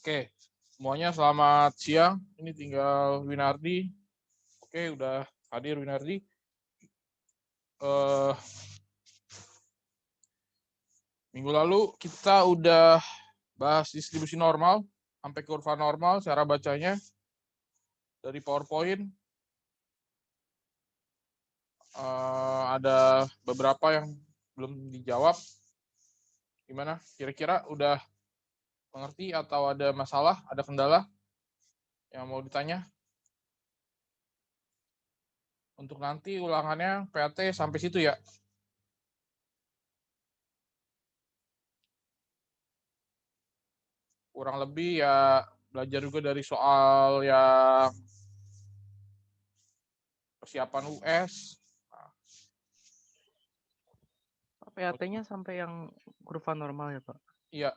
Oke, semuanya selamat siang. Ini tinggal Winardi. Oke, udah hadir Winardi. Minggu lalu kita udah bahas distribusi normal, sampai kurva normal, cara bacanya dari PowerPoint. Ada beberapa yang belum dijawab. Gimana? Kira-kira udah mengerti atau ada masalah, ada kendala yang mau ditanya? Untuk nanti ulangannya PAT sampai situ ya. Kurang lebih ya belajar juga dari soal yang persiapan US. PAT-nya sampai yang kurva normal ya, Pak? Iya.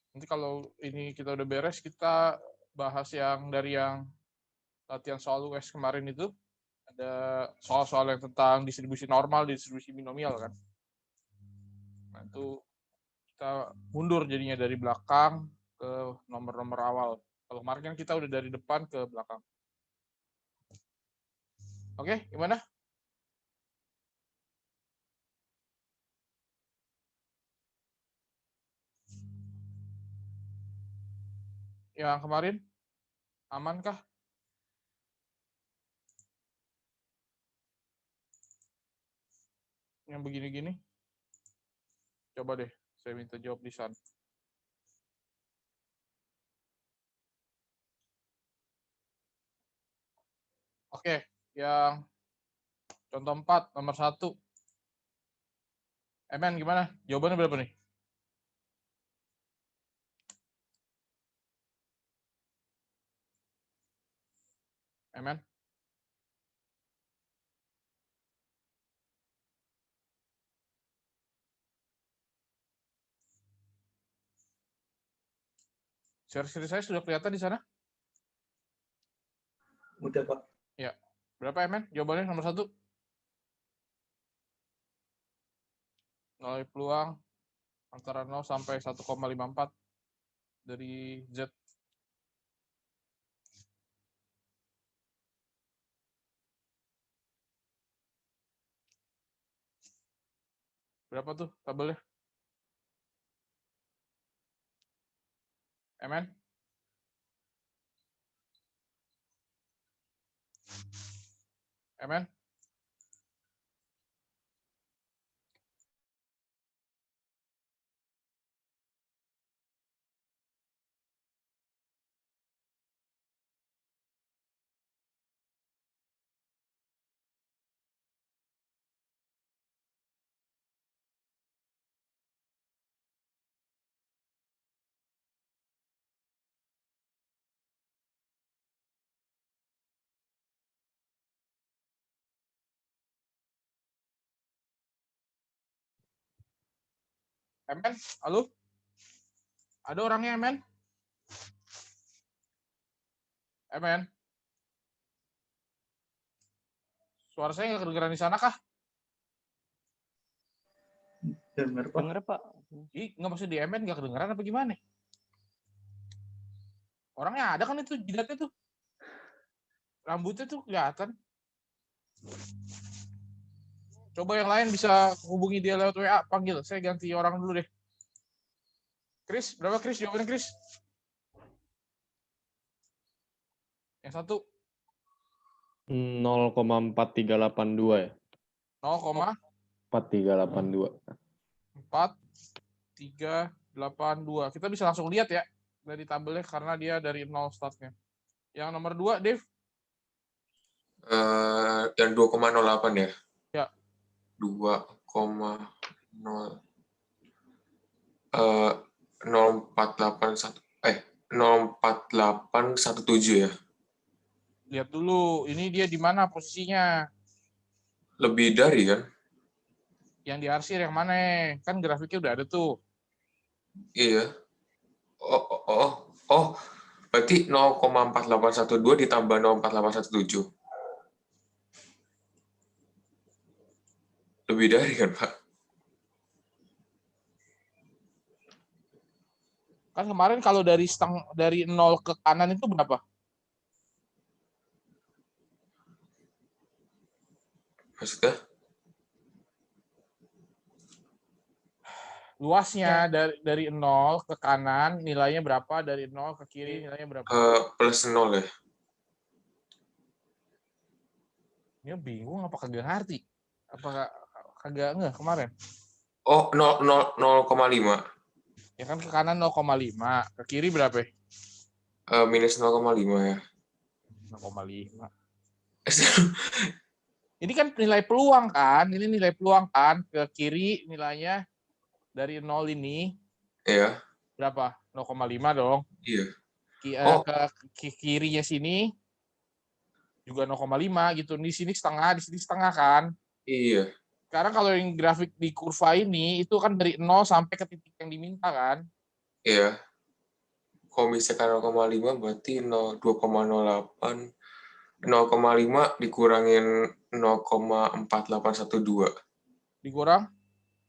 Nanti kalau ini kita udah beres, kita bahas yang dari yang latihan soal US kemarin itu. Ada soal-soal yang tentang distribusi normal, distribusi binomial kan. Nah itu kita mundur jadinya dari belakang ke nomor-nomor awal. Kalau kemarin kan kita udah dari depan ke belakang. Oke, gimana? Yang kemarin amankah? Yang begini-gini? Coba deh, saya minta jawab di sana. Oke, yang contoh 4, nomor 1. Emen, gimana? Jawabannya berapa nih? Emen? Share saya sudah kelihatan di sana? Udah, Pak. Ya. Berapa Emen? Jawabannya nomor 1. Nilai peluang antara 0 sampai 1,54 dari Z. Berapa tuh tabelnya? Emen? Emen? Emen? Halo? Ada orangnya Emen? Emen? Suara saya nggak kedengeran di sana kah? Dengar, Pak. Dengar, Pak. Ih, nggak maksud di Emen nggak kedengeran apa gimana? Orangnya ada kan itu jidatnya tuh. Rambutnya tuh kelihatan. Coba yang lain bisa hubungi dia lewat WA, panggil. Saya ganti orang dulu deh. Chris, berapa Chris? Jawabannya Chris? Yang satu 0,4382 ya. 0,4382. 4382. Kita bisa langsung lihat ya dari tabelnya karena dia dari 0 startnya. Yang nomor 2, Dev? Yang 2,08 ya? Ya. 04817 ya? Lihat dulu, ini dia di mana posisinya? Lebih dari kan? Yang diarsir yang mana? Kan grafiknya udah ada tuh. Iya. Oh, berarti 0,4812 ditambah 0,4817. Lebih dari kan, Pak? Kan kemarin kalau dari dari 0 ke kanan itu berapa? Maksudnya? Luasnya dari 0 ke kanan nilainya berapa? Dari 0 ke kiri nilainya berapa? Plus 0 ya. Ini bingung apa kagak ngerti? Apa kagak nggak kemarin? Oh, 0,5. Ya kan ke kanan 0,5, ke kiri berapa? Minus 0,5 ya. 0,5. Ini kan nilai peluang kan? Ini nilai peluang kan? Ke kiri nilainya dari 0 ini Iya. berapa? 0,5 dong. Iya. Oh. Ke kirinya sini juga 0,5 gitu. Di sini setengah kan? Iya. Sekarang kalau yang grafik di kurva ini itu kan dari 0 sampai ke titik yang diminta kan? Iya. Kalau misalkan 0,5 berarti 2,08. 0,5 dikurangin 0,4812. Dikurang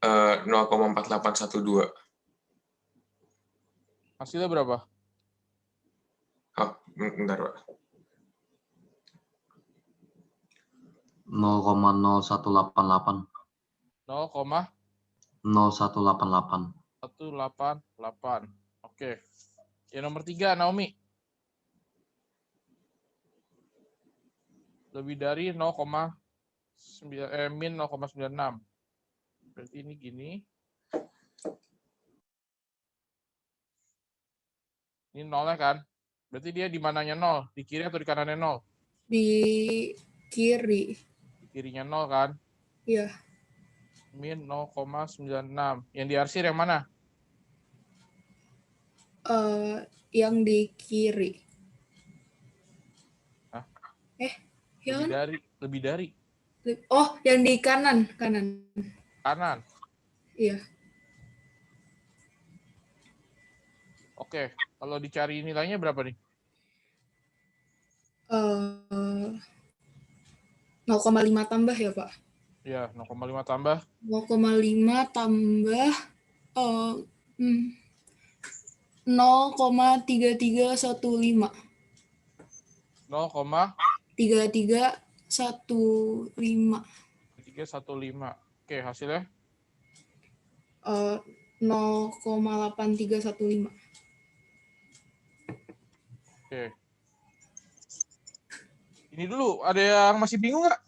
0,4812. hasilnya berapa? Oh, bentar, Pak. 0,0188. 0,188. 0188. Oke. Yang nomor 3, Naomi. Lebih dari min 0,96. Berarti ini gini. Ini nolnya kan? Berarti dia di mananya 0? Di kiri atau di kanannya 0? Di kiri. Di kirinya 0 kan? Iya. Min 0,96. Yang diarsir yang mana? Yang di kiri. Hah? Ya kan? Lebih dari. Oh, yang di kanan. Kanan. Iya. Oke, kalau dicari nilainya berapa nih? 0,5 tambah ya, Pak? Ya, 0,5 tambah. 0,5 tambah 0,3315. 3315. 315. Oke, hasilnya? 0,8315. Oke. Ini dulu, ada yang masih bingung nggak?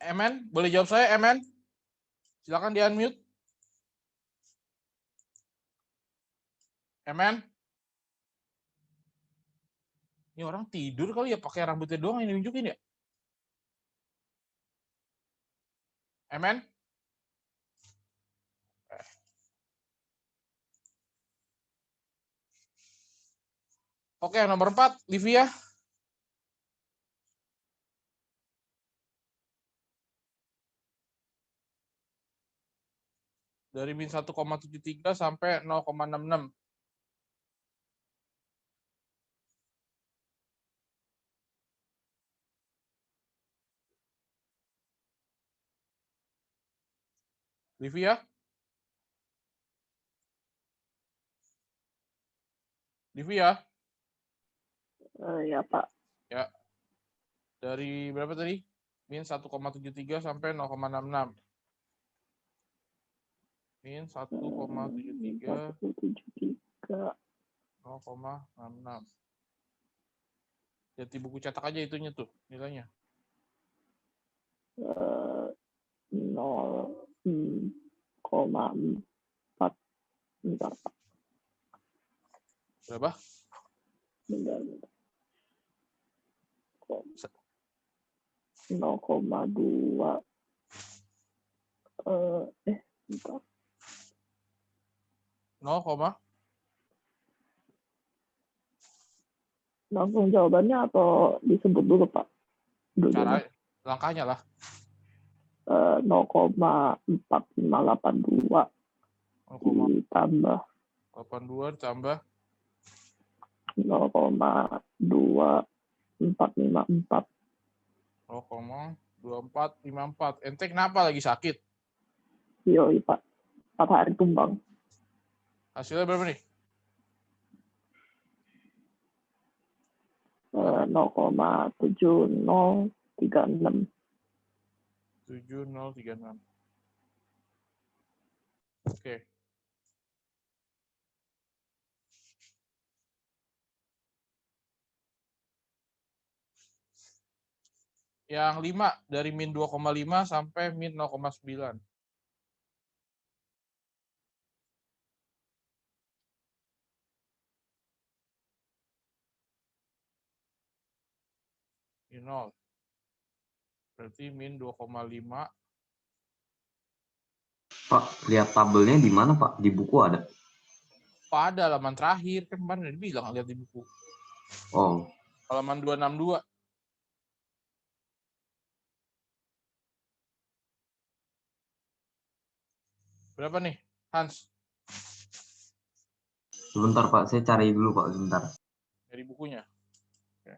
Emen, boleh jawab saya, Emen? Silakan di-unmute. Emen? Ini orang tidur kali ya, pakai rambutnya doang yang nunjukin ya? Emen? Oke, nomor 4, Livia. Dari min 1,73 sampai 0,66. Livia? Livia? Ya, Pak. Ya. Dari berapa tadi? Min 1,73 sampai 0,66. Min 1,73, 0,66. Jadi buku cetak aja itunya tuh nilainya. 0,4. Bentar, Pak. Berapa? Bentar. 0,2. Bentar. 0, Langsung jawabannya atau disebut dulu, Pak? cara langkahnya lah. 0,4582 ditambah 82 ditambah 0,2454. 0,2454. Ente kenapa lagi sakit? Yoi, Pak. 4 hari tumbang. Hasilnya berapa nih? 0,7036. 7036. Oke. Yang 5 dari min 2,5 sampai min 0,9. Ini 0. Berarti min 2,5. Pak, lihat tabelnya di mana, Pak? Di buku ada? Pada halaman terakhir. Kan kemarin udah dibilang lihat di buku. Oh, Halaman 262. Berapa nih, Hans? sebentar Pak, saya cari dulu Pak, sebentar. Dari bukunya. Oke.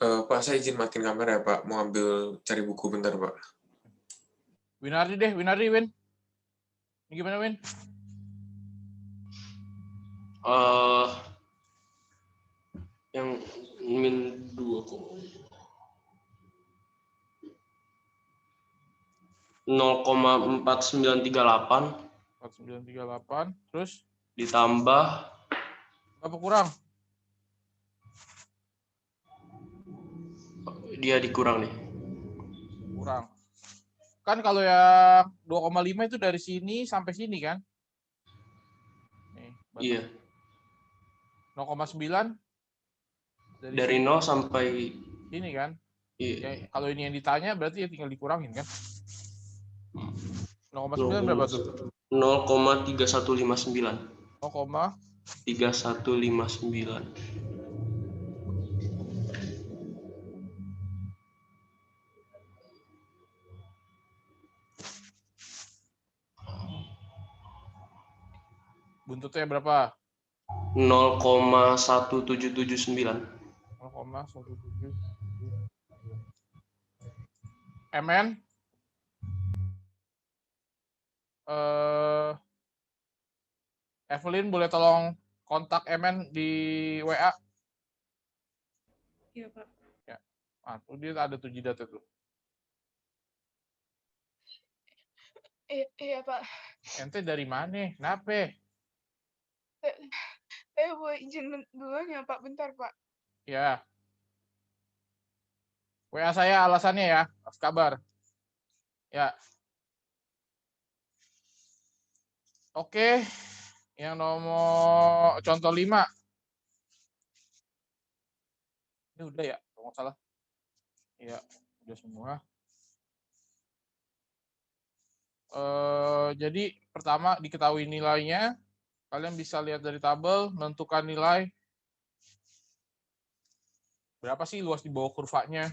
Pak, saya izin matiin kamera ya, Pak. Mau ambil cari buku bentar, Pak. Winardi deh, Winardi, Win. Ini gimana, Win? Yang min 2 0,4938 4938. Terus ditambah berapa kurang? dia dikurang nih. Kurang. Kan kalau yang 2,5 itu dari sini sampai sini kan? Nih, Iya. 0,9 Dari 0 sampai sini kan? iya. Ya, kalau ini yang ditanya berarti ya tinggal dikurangin kan? 0,9 berapa tuh? 0,3159. 0,3159. 3159. Buntutnya berapa? 0,1779. 0,17. MN? Evelyn boleh tolong kontak MN di WA? Iya, Pak. Ya. Ah, tuh dia ada 7 data tuh. Iya, Pak. Ente dari mana? Kenapa? Saya boleh izin duluan ya, Pak. Bentar, Pak. Ya. WA saya alasannya ya. Pas kabar. Ya. Oke. Yang nomor contoh 5. Ini udah ya, kalau nggak salah. Iya, udah semua. Jadi pertama diketahui nilainya. Kalian bisa lihat dari tabel, menentukan nilai. Berapa sih luas di bawah kurvanya?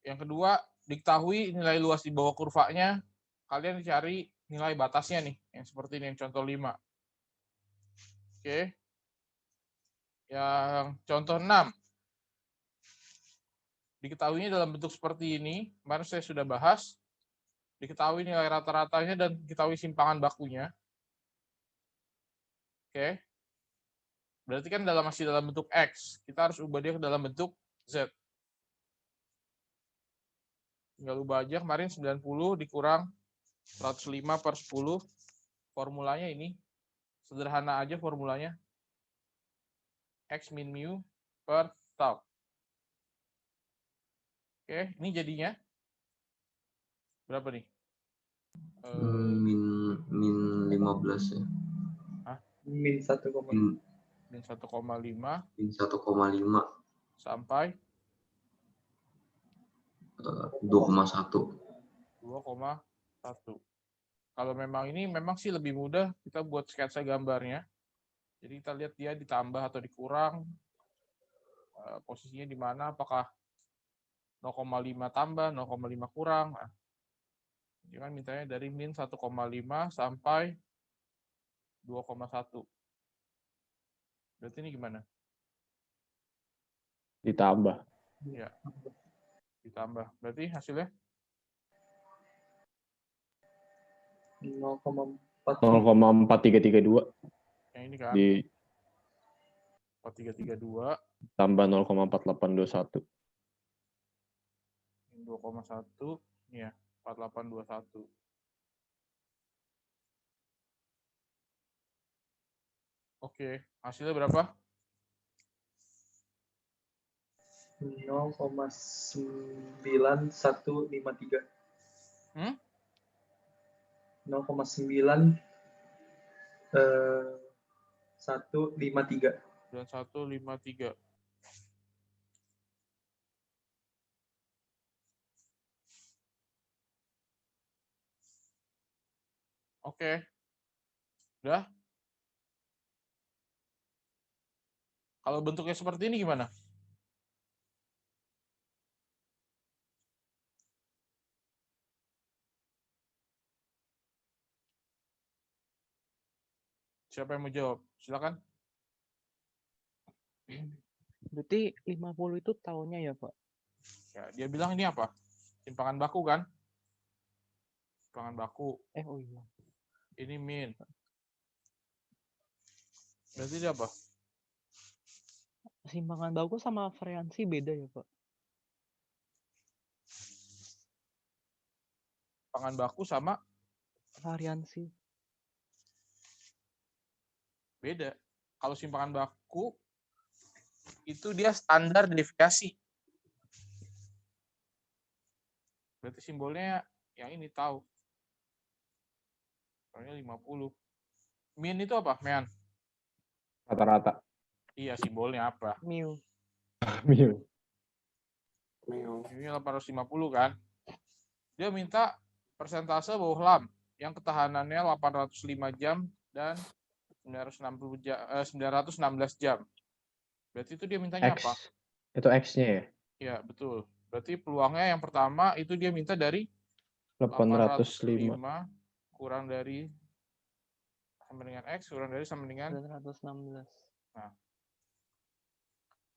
Yang kedua, diketahui nilai luas di bawah kurvanya. Kalian cari nilai batasnya nih, yang seperti ini, yang contoh 5. Oke. Yang contoh 6. Diketahuinya dalam bentuk seperti ini. Kemarin saya sudah bahas. Diketahui nilai rata-ratanya dan diketahui simpangan bakunya. Oke. Berarti kan masih dalam bentuk X. Kita harus ubah dia ke dalam bentuk Z. Tinggal ubah aja. Kemarin 90 dikurang 105/10. Formulanya ini. Sederhana aja formulanya. X min mu per tau. Oke, ini jadinya berapa nih? min 15 ya. Hah? Min 1,5. Min 1,5 Min 1,5 sampai 2,1. 2,1. Kalau memang ini memang sih lebih mudah kita buat sketsa gambarnya. Jadi kita lihat dia ditambah atau dikurang, posisinya di mana, apakah 0,5 tambah, 0,5 kurang. Nah, dia kan mintanya dari min 1,5 sampai 2,1. Berarti ini gimana? Ditambah. Ya. Ditambah. Berarti hasilnya 0,4. 0,4332 yang ini kan. di 4332 tambah 0,4821. ini 2,1 ini ya 4821. Oke, hasilnya berapa? 0,9153. Hmm? 0,9 153. 9153. Oke. Udah? Kalau bentuknya seperti ini gimana? Siapa yang mau jawab? Silakan. Berarti 50 itu tahunnya ya, Pak? Ya, dia bilang ini apa? Simpangan baku kan? Simpangan baku. Oh iya. Ini min. Berarti dia apa? Simpangan baku sama variansi beda ya, Pak? Simpangan baku sama Variansi. beda. Kalau simpangan baku itu dia standar deviasi. Berarti simbolnya yang ini tahu. Soalnya 50. Min itu apa, Mean? Rata-rata. Iya, simbolnya apa? Mu. Mil. Ini 850 kan? Dia minta persentase bawah lam yang ketahanannya 805 jam dan 916 jam. Berarti itu dia mintanya X. apa? Itu X-nya ya? Ya, betul. Berarti peluangnya yang pertama itu dia minta dari 805. kurang dari sama dengan X, kurang dari sama dengan 916. Nah.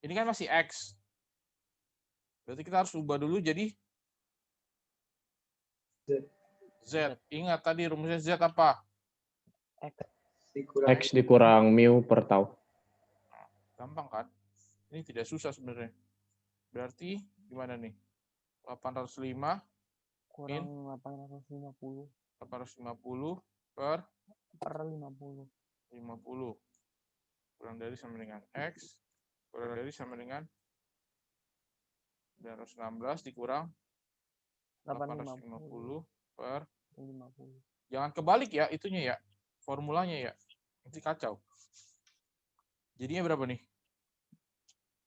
Ini kan masih X. Berarti kita harus ubah dulu jadi Z. Ingat tadi rumusnya Z apa? X dikurang mu per tau. Gampang kan? Ini tidak susah sebenarnya. Berarti gimana nih? 805 Kurang 850 per per 50. 50. Kurang dari sama dengan X. Kurang dari sama dengan 916 dikurang 850 per 50. Jangan kebalik ya itunya ya. Formulanya ya. Nanti kacau. Jadinya berapa nih?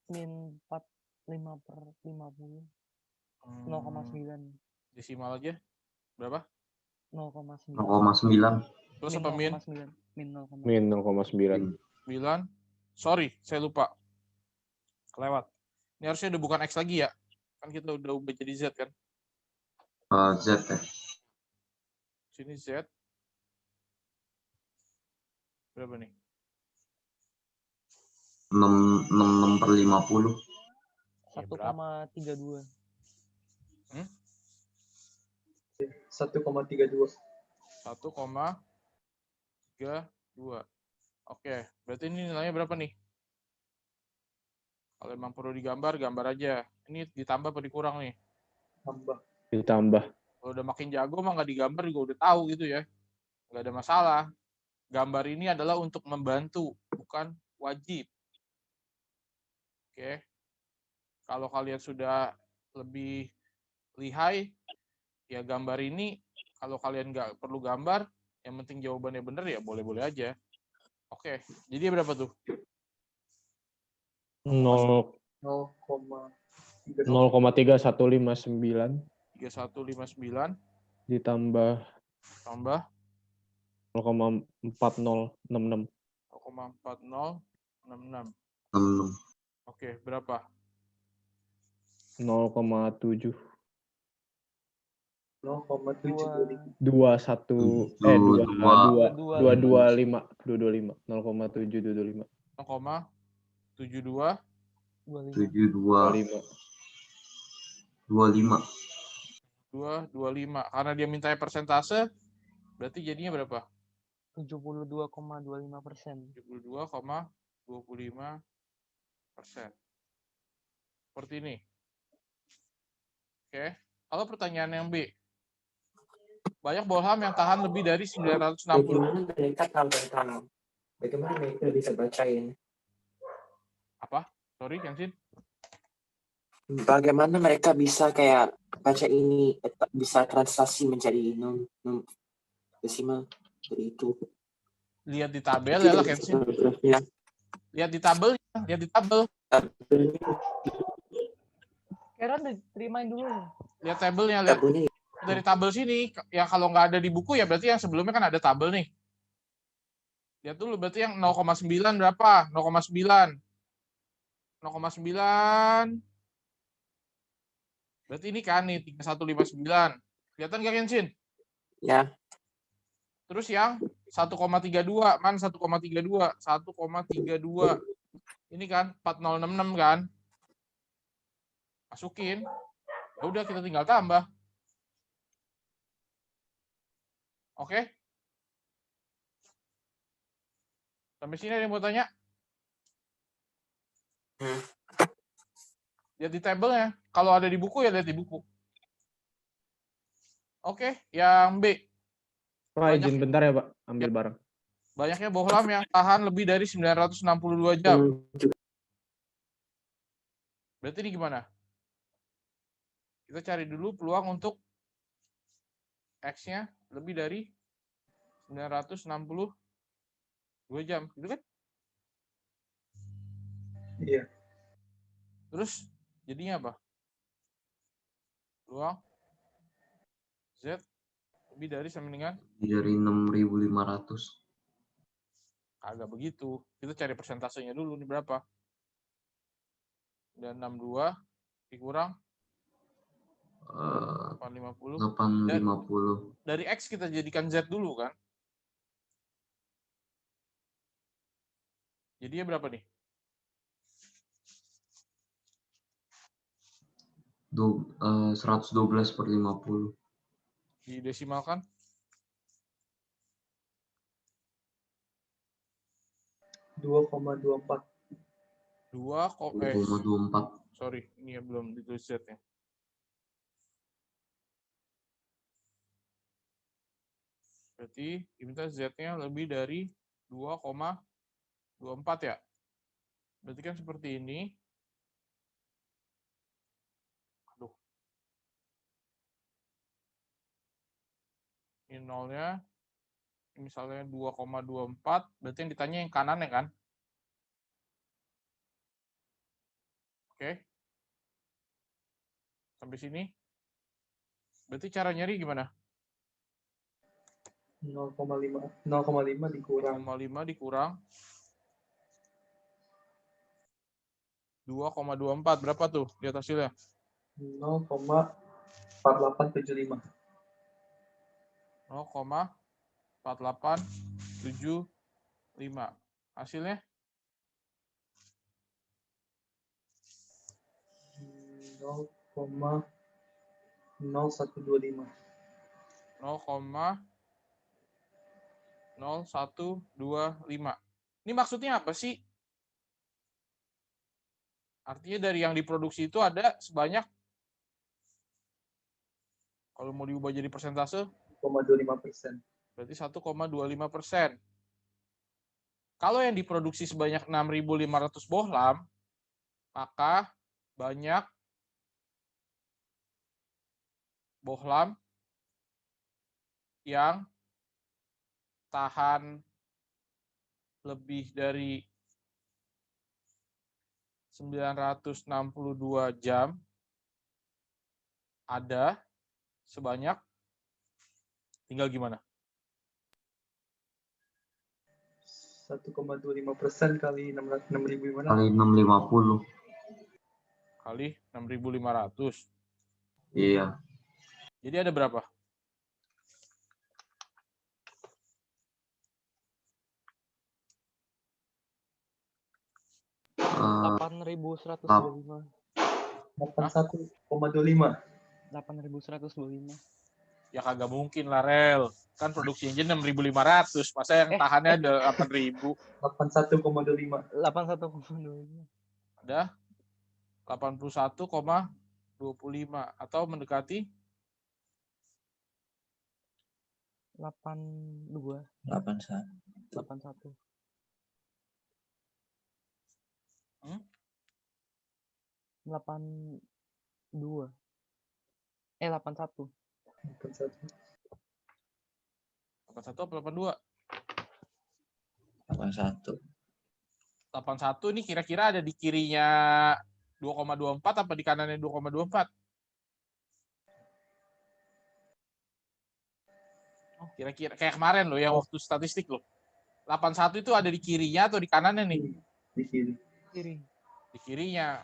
Min 45 per 50. 0,9. Desimal aja. Berapa? 0,9. 0,9. Terus apa min? Min 0,9. Min 0,9. 9. Sorry, saya lupa. Kelewat. Ini harusnya udah bukan X lagi ya. Kan kita udah ubah jadi Z kan. Z ya. Sini Z. Berapa nih? 66 per 50. 1,32. 1,32. 1,32. Oke, berarti ini nilainya berapa nih? Kalau emang perlu digambar, gambar aja. Ini ditambah apa dikurang nih? Tambah. Ditambah. Kalau udah makin jago mah nggak digambar juga udah tahu gitu ya. Nggak ada masalah. Gambar ini adalah untuk membantu, bukan wajib. Oke. Kalau kalian sudah lebih lihai, ya gambar ini, kalau kalian nggak perlu gambar, yang penting jawabannya benar ya boleh-boleh aja. Oke, jadi berapa tuh? 0,3159 3159 ditambah tambah 0,4066. 0,4066. 66. Oke, berapa? 0,7. 0,725. 21 Tujuh, dua. 225 0,725 0,72 72 25. 225. Karena dia mintanya persentase, berarti jadinya berapa? 72,25%. 72,25%. Seperti ini. Oke. Kalau pertanyaan yang B. Banyak bohlam yang tahan lebih dari 960. Bagaimana mereka bisa bacain? Apa? Sorry, Kensin. Bagaimana mereka bisa kayak baca ini, bisa translasi menjadi desimal dari itu? Lihat di tabel ya lah, Kensin. Ya. Lihat di tabel. Lihat di tabel. Karen terimain dulu nih. Lihat tabelnya. Lihat dari tabel sini. Ya kalau nggak ada di buku ya berarti yang sebelumnya kan ada tabel nih. Lihat dulu berarti yang 0,9 berapa? 0,9. 0,9. Berarti ini kan nih 3159. Kelihatan nggak, Kensin? Ya. Terus yang 1,32. Mana 1,32? 1,32. Ini kan 4066 kan? Masukin. Ya udah kita tinggal tambah. Oke? Sampai sini ada yang mau tanya? Lihat di tabelnya. Kalau ada di buku ya lihat di buku. Oke, yang B. Pak, izin bentar ya Pak, ambil barang. Banyaknya bohlam yang tahan lebih dari 962 jam. Berarti ini gimana? Kita cari dulu peluang untuk X-nya lebih dari 962 jam. Gitu kan? Iya. Terus jadinya apa? Peluang Z lebih dari sama dengan? Dari 6.500. Agak begitu. Kita cari persentasenya dulu. Ini berapa? 962 dikurang 850. 850. Dari X kita jadikan Z dulu kan? Jadinya berapa nih? 112/50. Didesimalkan? 2,24. 2,24. Sorry, ini ya belum ditulis Z-nya. Berarti diminta Z-nya lebih dari 2,24 ya. Berarti kan seperti ini. Aduh. Ini nolnya. Misalnya 2,24. Berarti yang ditanya yang kanan ya kan? Oke. Sampai sini. Berarti cara nyari gimana? 0,5 dikurang 2,24 berapa tuh lihat hasilnya? 0,4875. 0,4875. Hasilnya? 0,0125. 0,0125. Ini maksudnya apa sih? Artinya dari yang diproduksi itu ada sebanyak, kalau mau diubah jadi persentase, 1,25%. berarti 1,25%. Kalau yang diproduksi sebanyak 6.500 bohlam, maka banyak bohlam yang tahan lebih dari 962 jam ada sebanyak, tinggal gimana? 1,25% kali 6.500. Kali 650. Kali 6.500. Iya. Jadi ada berapa? Eh, 8.125. 81,25. 8.125. Ya kagak mungkin lah, Rel. Kan produksi engine 6.500. Masa yang tahannya ada 8.000? 81,25. 81,25. Ada 81,25 atau mendekati 82. 81. Hmm? 82. 81. 81 apa 82? 81. 81 ini kira-kira ada di kirinya 2,24 apa di kanannya 2,24? Oh, kira-kira kayak kemarin loh yang waktu statistik loh. 81 itu ada di kirinya atau di kanannya nih? Di kiri. Di kirinya.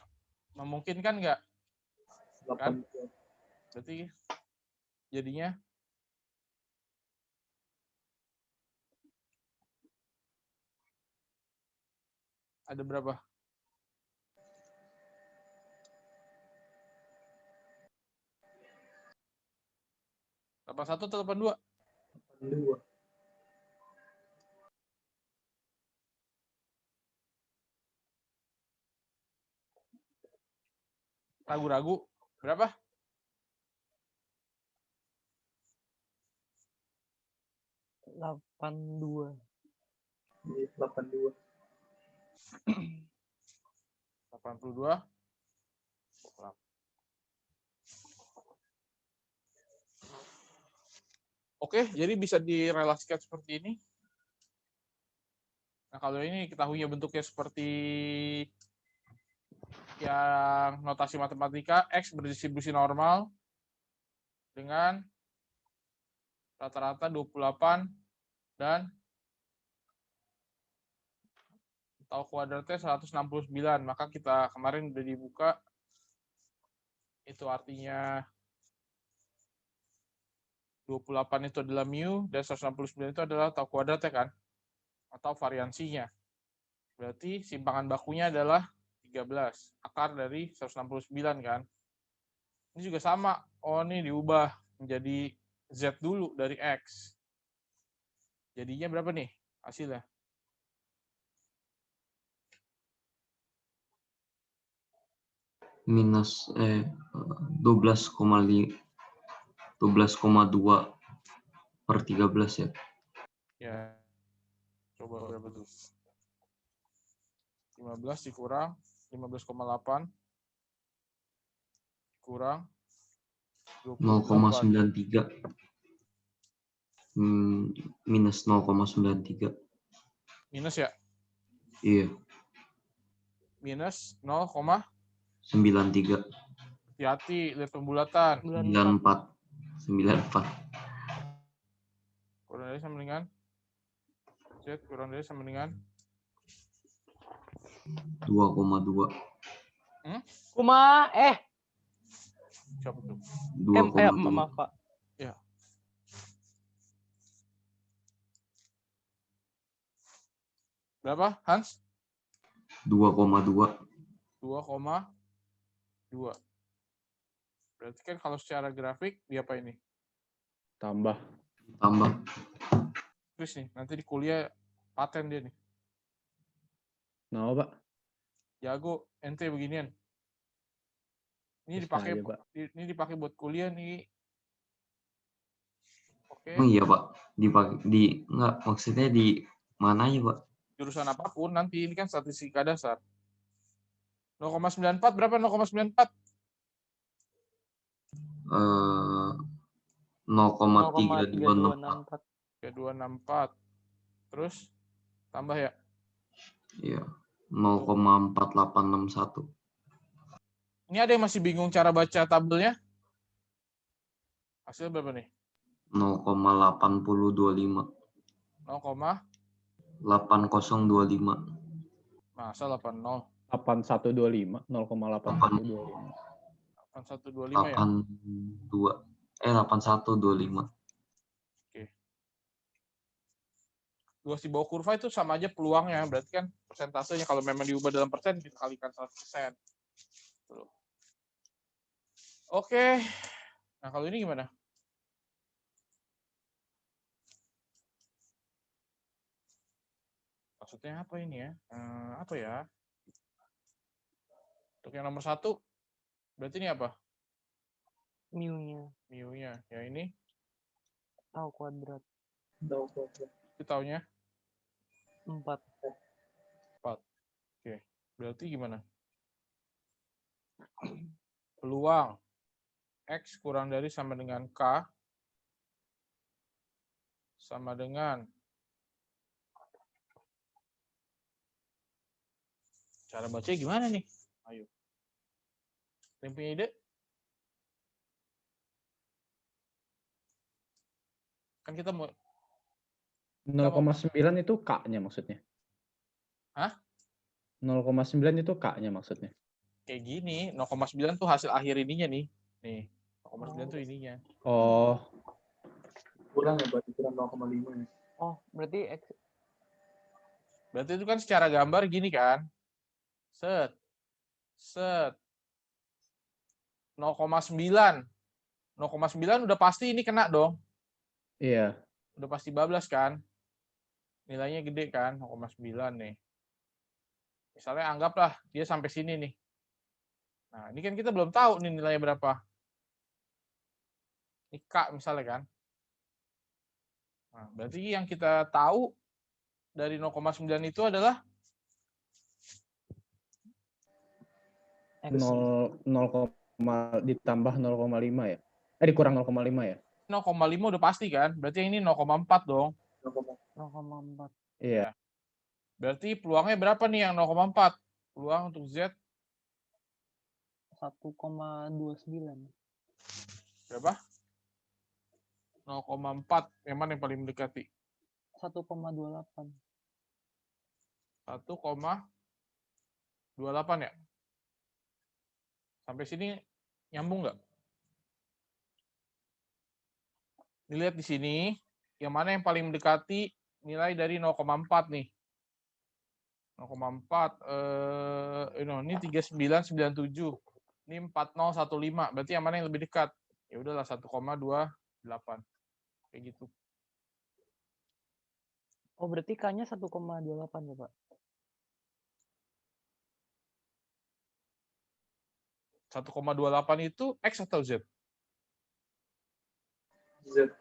Memungkinkan nggak? Kan? Berarti jadinya ada berapa? Delapan 81 atau 82? 82. Ragu-ragu. Berapa? Iya, 82. 82. Oke, jadi bisa direlasikan seperti ini. Nah, kalau ini ketahuinya bentuknya seperti yang notasi matematika, X berdistribusi normal dengan rata-rata 28 dan tau kuadratnya 169. Maka kita kemarin udah dibuka. Itu artinya 28 itu adalah mu dan 169 itu adalah tau kuadratnya kan? Atau variansinya. Berarti simpangan bakunya adalah 13. Akar dari 169 kan? Ini juga sama. Oh, ini diubah menjadi Z dulu dari X. Jadinya berapa nih hasilnya? minus 12,2 per 13 ya. Ya. Coba berapa tuh? 15 dikurang 15,8 kurang 0,93 minus 0,93. Minus ya? Iya, Minus 0,93. 93. Hati-hati, lihat pembulatan. 94. Kurang dari sama dengan Z kurang dari sama dengan 2,2. Siapa tuh? 2,2. Maaf, Pak. Ya. Berapa, Hans? 2,2. 2,2. Berarti kan kalau secara grafik dia apa ini? Tambah. Terus nih, nanti di kuliah paten dia nih. Nah, Pak. Jago, ente beginian. Ini Bisa dipakai aja, Pak. ini dipakai buat kuliah nih. Oke. Oh iya, Pak. Enggak, maksudnya di mana ya, Pak? Jurusan apapun nanti ini kan statistika dasar. 0,94 berapa 0,94? 0,3264. 3264. Terus tambah ya? Iya. 0,4861. Ini ada yang masih bingung cara baca tabelnya? Hasil berapa nih? 0,8025. 8025. Masa 80? 8125, 0,8125. 8125 ya? 82. 8125. Luas di bawah kurva itu sama aja peluangnya, berarti kan persentasenya kalau memang diubah dalam persen kita kalikan 100%. Tuh. Oke. Nah, kalau ini gimana? Maksudnya apa ini ya? Apa ya? Untuk yang nomor 1, berarti ini apa? Mu-nya. Mu-nya. Ya ini? Tau kuadrat. Itu taunya? 4. 4. Oke. Berarti gimana? Peluang X kurang dari sama dengan K sama dengan cara bacanya gimana nih? Ayo. Yang punya ide? Kan kita mau 0,9 itu K-nya maksudnya. Hah? 0,9 itu K-nya maksudnya. Kayak gini, 0,9 tuh hasil akhir ininya nih. Nih, 0,9 tuh ininya. Oh, Kurang ya, berarti kurang 0,5 ya. Oh, berarti X. Berarti itu kan secara gambar gini kan. Set. 0,9. 0,9 udah pasti ini kena dong. iya. Udah pasti bablas kan. Nilainya gede kan, 0,9 nih. Misalnya anggaplah dia sampai sini nih. Nah, ini kan kita belum tahu nih nilainya berapa. Ini K misalnya kan. Nah, berarti yang kita tahu dari 0,9 itu adalah 0, ditambah 0,5 ya? Dikurang 0,5 ya? 0,5 udah pasti kan? Berarti yang ini 0,4 dong. 0,4. Iya. Berarti peluangnya berapa nih yang 0,4? Peluang untuk Z 1,29. berapa? 0,4. Yang mana yang paling mendekati? 1,28. 1,28 ya? Sampai sini nyambung nggak? Dilihat di sini, yang mana yang paling mendekati nilai dari 0,4 nih. 0,4, ini 3997. Ini 4015. Berarti yang mana yang lebih dekat? Ya udahlah 1,28. Kayak gitu. Oh, berarti K-nya 1,28 ya, Pak? 1,28 itu X atau Z? Z.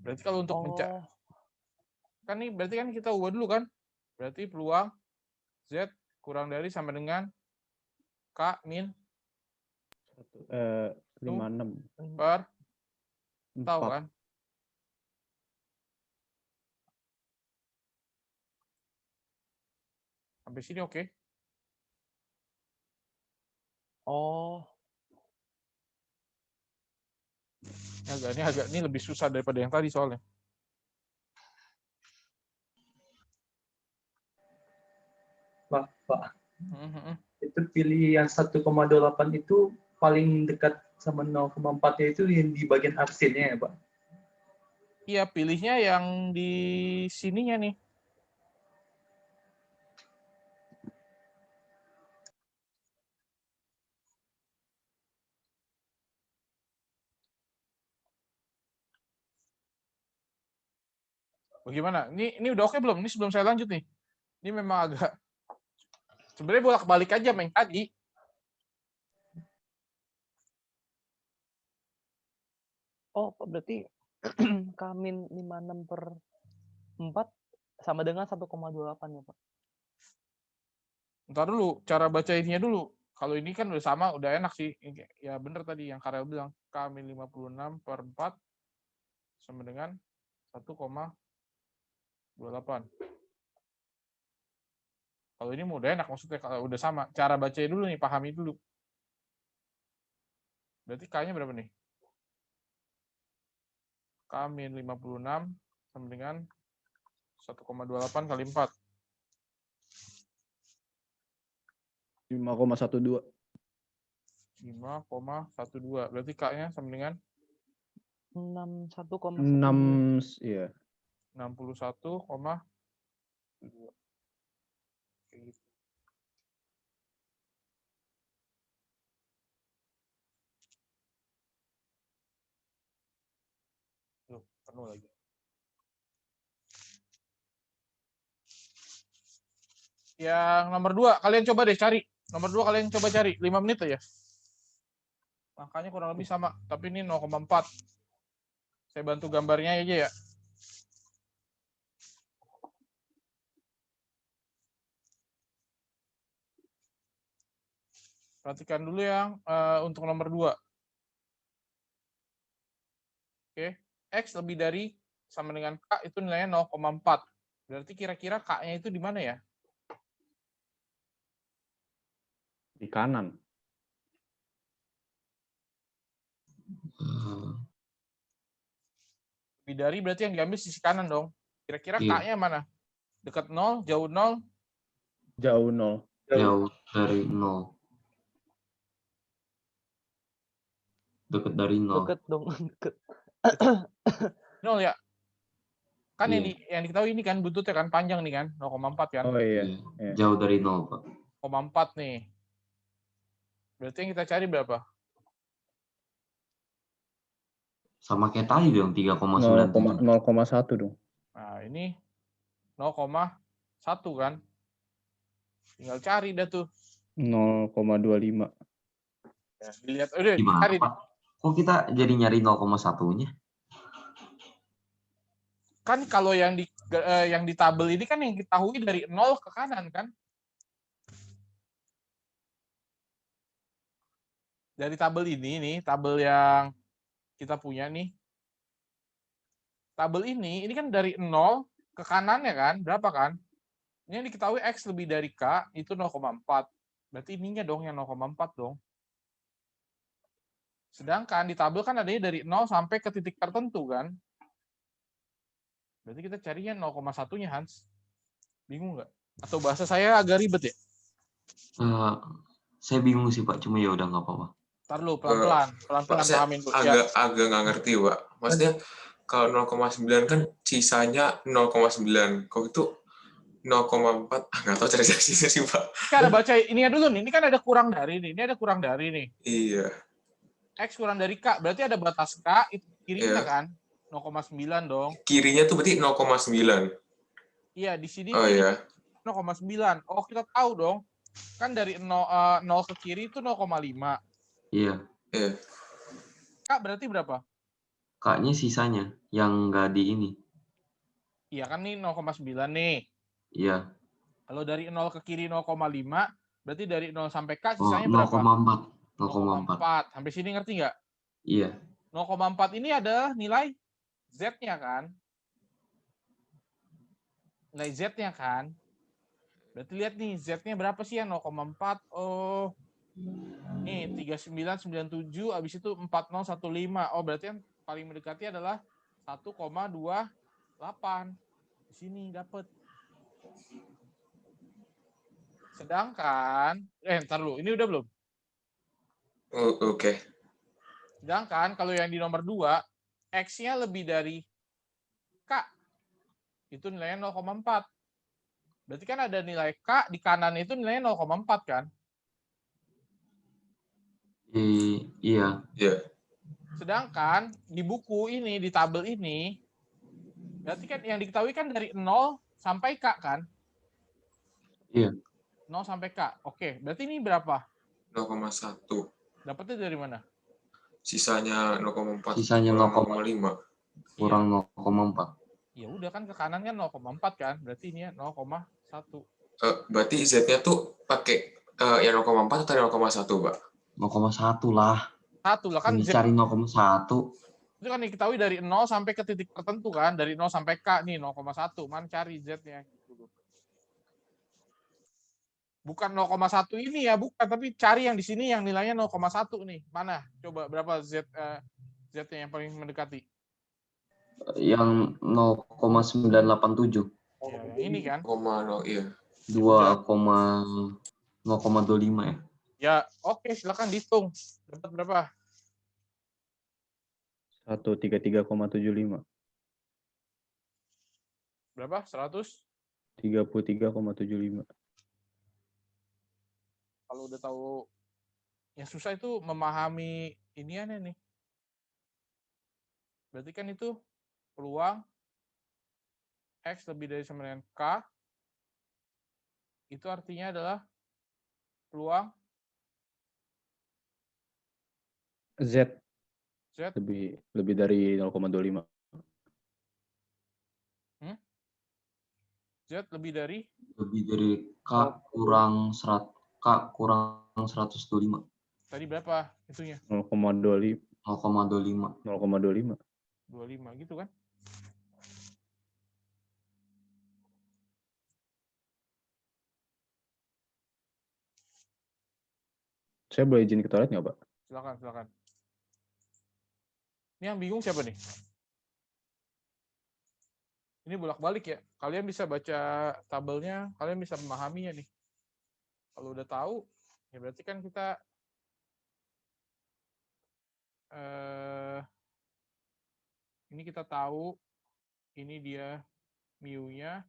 Berarti kalau untuk mencari, kan nih berarti kan kita ubah dulu kan? Berarti peluang Z kurang dari sama dengan K min 56. per 4. tahu kan? Sampai sini oke. Oh, Ini lebih susah daripada yang tadi soalnya. Pak. Mhm. Itu pilih yang 1,28 itu paling dekat sama 0,4 itu yang di bagian absennya ya, Pak? Iya, pilihnya yang di sininya nih. Bagaimana? Ini udah oke belum? Ini sebelum saya lanjut nih. Ini memang agak sebenarnya bolak-balik aja main tadi. oh berarti K-min 56 per 4 sama dengan 1,28 ya, Pak? Ntar dulu, cara baca ininya dulu. Kalau ini kan udah sama, udah enak sih. Ya bener tadi yang Karel bilang. K-56 per 4 sama dengan 1,28. Kalau ini udah enak, maksudnya kalau udah sama. Cara bacanya dulu nih, pahami dulu. Berarti K-nya berapa nih? K-56 sama dengan 1,28 kali 4. 5,12. 5,12. Berarti K-nya sama dengan 61,1. 6, iya. 61,2. Kayak gitu. Tuh, penuh lagi. Yang nomor 2, kalian coba deh cari. Nomor 2 kalian coba cari. 5 menit aja. Angkanya kurang lebih sama. Tapi ini 0,4. Saya bantu gambarnya aja ya. Perhatikan dulu yang untuk nomor 2. Oke. X lebih dari sama dengan K itu nilainya 0,4. Berarti kira-kira K-nya itu di mana ya? Di kanan. Lebih dari berarti yang diambil sisi kanan dong. Kira-kira Iya. K-nya mana? Dekat 0, jauh 0? Jauh 0. Jauh dari 0. Dekat dari 0. Deket dong. Deket. 0 ya? Kan Iya. yang diketahui ini kan buntutnya kan panjang nih kan, 0,4 kan? Oh iya. Iya. Iya. Jauh dari 0, Pak. 0,4 nih. Berarti yang kita cari berapa? Sama kayak tadi dong, 3,97. 0,1 dong. Nah, ini 0,1 kan? Tinggal cari dah tuh. 0,25. Ya, dilihat, udah Gimana, cari. Pak? Kok kita jadi nyari 0,1-nya? Kan kalau yang di tabel ini kan yang diketahui dari 0 ke kanan kan? Dari tabel ini nih, tabel yang kita punya nih. Tabel ini kan dari 0 ke kanannya kan? Berapa kan? Ini yang diketahui X lebih dari K itu 0,4. Berarti ininya dong yang 0,4 dong. Sedangkan di tabel kan adanya dari 0 sampai ke titik tertentu kan? Berarti kita carinya 0,1-nya, Hans. Bingung nggak? Atau bahasa saya agak ribet ya? Saya bingung sih, Pak. Cuma ya udah nggak apa-apa. Ntar lu, pelan-pelan. Pelan-pelan Saya pahamin dulu. Ya. agak nggak ngerti, Pak. Maksudnya kalau 0,9 kan sisanya 0,9. Kok itu 0,4? Nggak tahu cara jelasinnya sih, Pak. Kita baca ini dulu nih. Ini kan ada kurang dari nih. Ini ada kurang dari nih. Iya. X kurang dari K. Berarti ada batas K. Itu kirinya Iya. kan? 0,9 dong. Kirinya tuh berarti 0,9. Iya, di sini Oh iya. 0,9. Oh, kita tahu dong. Kan dari 0 ke kiri itu 0,5. Iya. Iya. K berarti berapa? K-nya sisanya yang nggak di ini. Iya kan nih 0,9 nih. Iya. Kalau dari 0 ke kiri 0,5, berarti dari 0 sampai K Oh, sisanya berapa? 0,4. 0,4. Sampai sini ngerti nggak? Iya. 0,4 ini adalah nilai Z-nya kan? Nilai Z-nya kan? Berarti lihat nih, Z-nya berapa sih ya? 0,4. Oh, nih 3997, habis itu 4015. Oh, berarti yang paling mendekati adalah 1,28. Di sini dapat. Sedangkan, ntar dulu, ini udah belum? Oke. Sedangkan kalau yang di nomor 2, X-nya lebih dari K. Itu nilainya 0,4. Berarti kan ada nilai K di kanan itu nilainya 0,4 kan? Iya. Iya. Sedangkan di buku ini, di tabel ini, berarti kan yang diketahui kan dari 0 sampai K kan? Iya. 0 sampai K. Oke, berarti ini berapa? 0,1. Dapatnya dari mana? Sisanya 0,4. Sisanya 0,5. Kurang 0,4. Ya udah kan ke kanan kan 0,4 kan? Berarti ini 0,1. Berarti Z-nya tuh pakai yang 0,4 atau 0,1, Pak? 0,1 lah. 1 lah kan. Ini cari 0,1. Itu kan diketahui dari 0 sampai ke titik tertentu kan? Dari 0 sampai K nih 0,1. Man cari Z-nya. Bukan 0,1 ini ya, bukan. Tapi cari yang di sini yang nilainya 0,1 nih. Mana? Coba berapa Z-nya yang paling mendekati? Yang 0,987. Ya, yang ini kan? 0,0, iya. 0,25 ya. Ya, oke, silakan dihitung. Dapat berapa? 133,75. Berapa? 100? 33,75. Kalau udah tahu, yang susah itu memahami iniannya nih. Berarti kan itu peluang X lebih dari sama dengan K, itu artinya adalah peluang Z Z. lebih dari 0,25. Z lebih dari K kurang 125. tadi berapa itunya? 0,25. 0,25. 25 gitu kan? Saya boleh izin ke toilet nggak, Pak? Silakan. Ini yang bingung siapa nih? Ini bolak-balik ya. Kalian bisa baca tabelnya, kalian bisa memahaminya nih. Kalau udah tahu, ya berarti kan kita ini kita tahu ini dia mu-nya,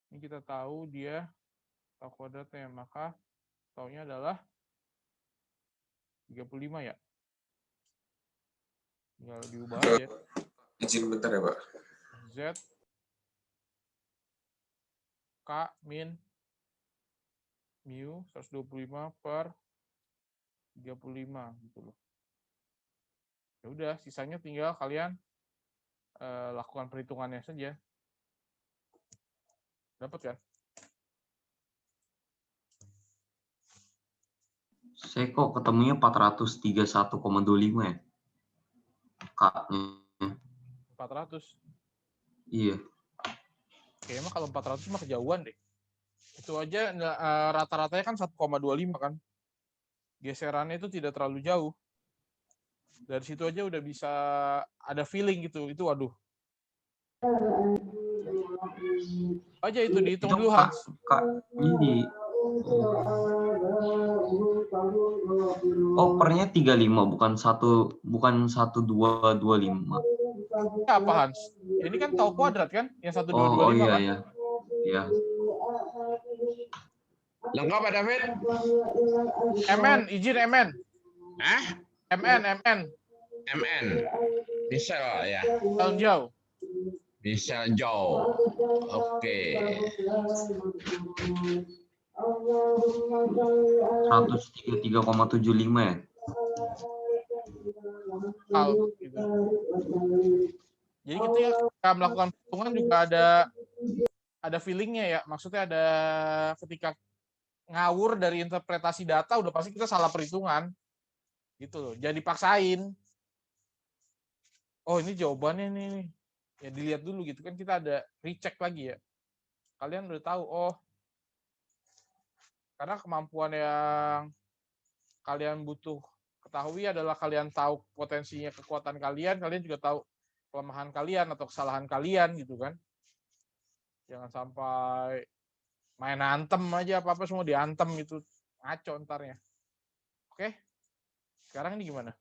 ini kita tahu dia tahu kuadratnya, maka taunya adalah 35 ya. Tinggal diubah aja. Izin bentar ya, Pak. Z K min mu 125 per 35 gitu loh. Ya udah, sisanya tinggal kalian lakukan perhitungannya saja. Dapat kan? Saya kok ketemunya 431,25 ya? K-nya. 400. Iya. Kayaknya mah kalau 400 mah kejauhan deh. Itu aja rata-ratanya kan 1,25 kan. Geserannya itu tidak terlalu jauh. Dari situ aja udah bisa ada feeling gitu. Itu waduh. Aja itu dihitung dulu, Hans. Ini. Oh, pernya 35 bukan 1225. Ini apa, Hans? Ini kan tahu kuadrat kan? Yang 1225 Oh iya kan? ya. Iya. Lengkap Pak David? MN, izin MN. MN. Bisa ya. Jauh. Bisa jauh. Oke. 133,75 ya. Gitu. Jadi ketika melakukan perhitungan juga ada feelingnya ya. Maksudnya ada ketika ngawur dari interpretasi data udah pasti kita salah perhitungan. Gitu loh. Jadi paksain. Oh, ini jawabannya nih. Ya dilihat dulu gitu kan, kita ada recheck lagi ya. Kalian udah tahu, oh karena kemampuan yang kalian butuh ketahui adalah kalian tahu potensinya, kekuatan kalian juga tahu kelemahan kalian atau kesalahan kalian gitu kan. Jangan sampai main antem aja, apa-apa semua diantem gitu. Ngaco ntarnya. Oke. Sekarang ini gimana?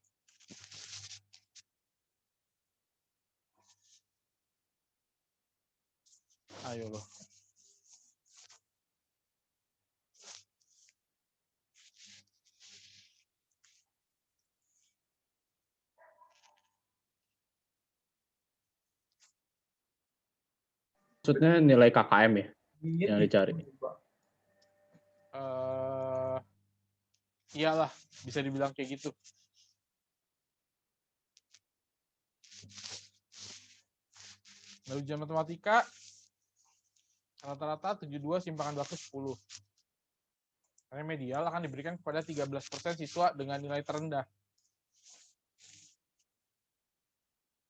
Ayo loh. Maksudnya nilai KKM ya yang dicari. Iyalah, bisa dibilang kayak gitu. Nah, ujian matematika rata-rata 72 simpangan waktu 10. Remedial akan diberikan kepada 13% siswa dengan nilai terendah.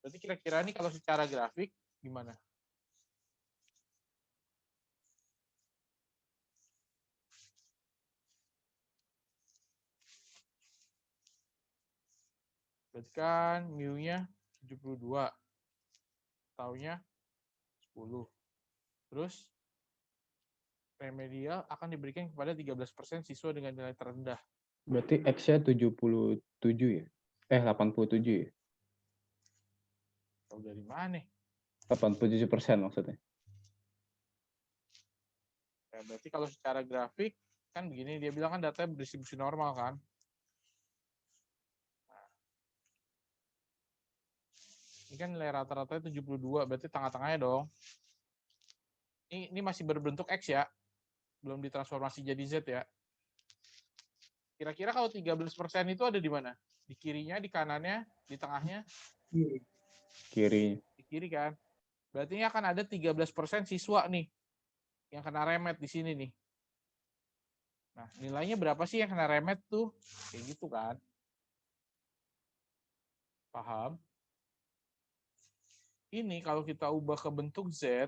Berarti kira-kira ini kalau secara grafik gimana? Berarti kan mu-nya 72. Taunya 10. Terus remedial akan diberikan kepada 13% siswa dengan nilai terendah. Berarti X-nya 77 ya? 87 ya? Tahu dari mana? 87% maksudnya. Ya, berarti kalau secara grafik kan begini, dia bilang kan datanya berdistribusi normal kan. Ini kan nilai rata-ratanya 72, berarti tengah-tengahnya dong. Ini masih berbentuk X ya, belum ditransformasi jadi Z ya. Kira-kira kalau 13% itu ada di mana? Di kirinya, di kanannya, di tengahnya? Kiri. Di kiri kan. Berarti ini akan ada 13% siswa nih yang kena remet di sini nih. Nah, nilainya berapa sih yang kena remet tuh? Kayak gitu kan. Paham? Ini kalau kita ubah ke bentuk Z,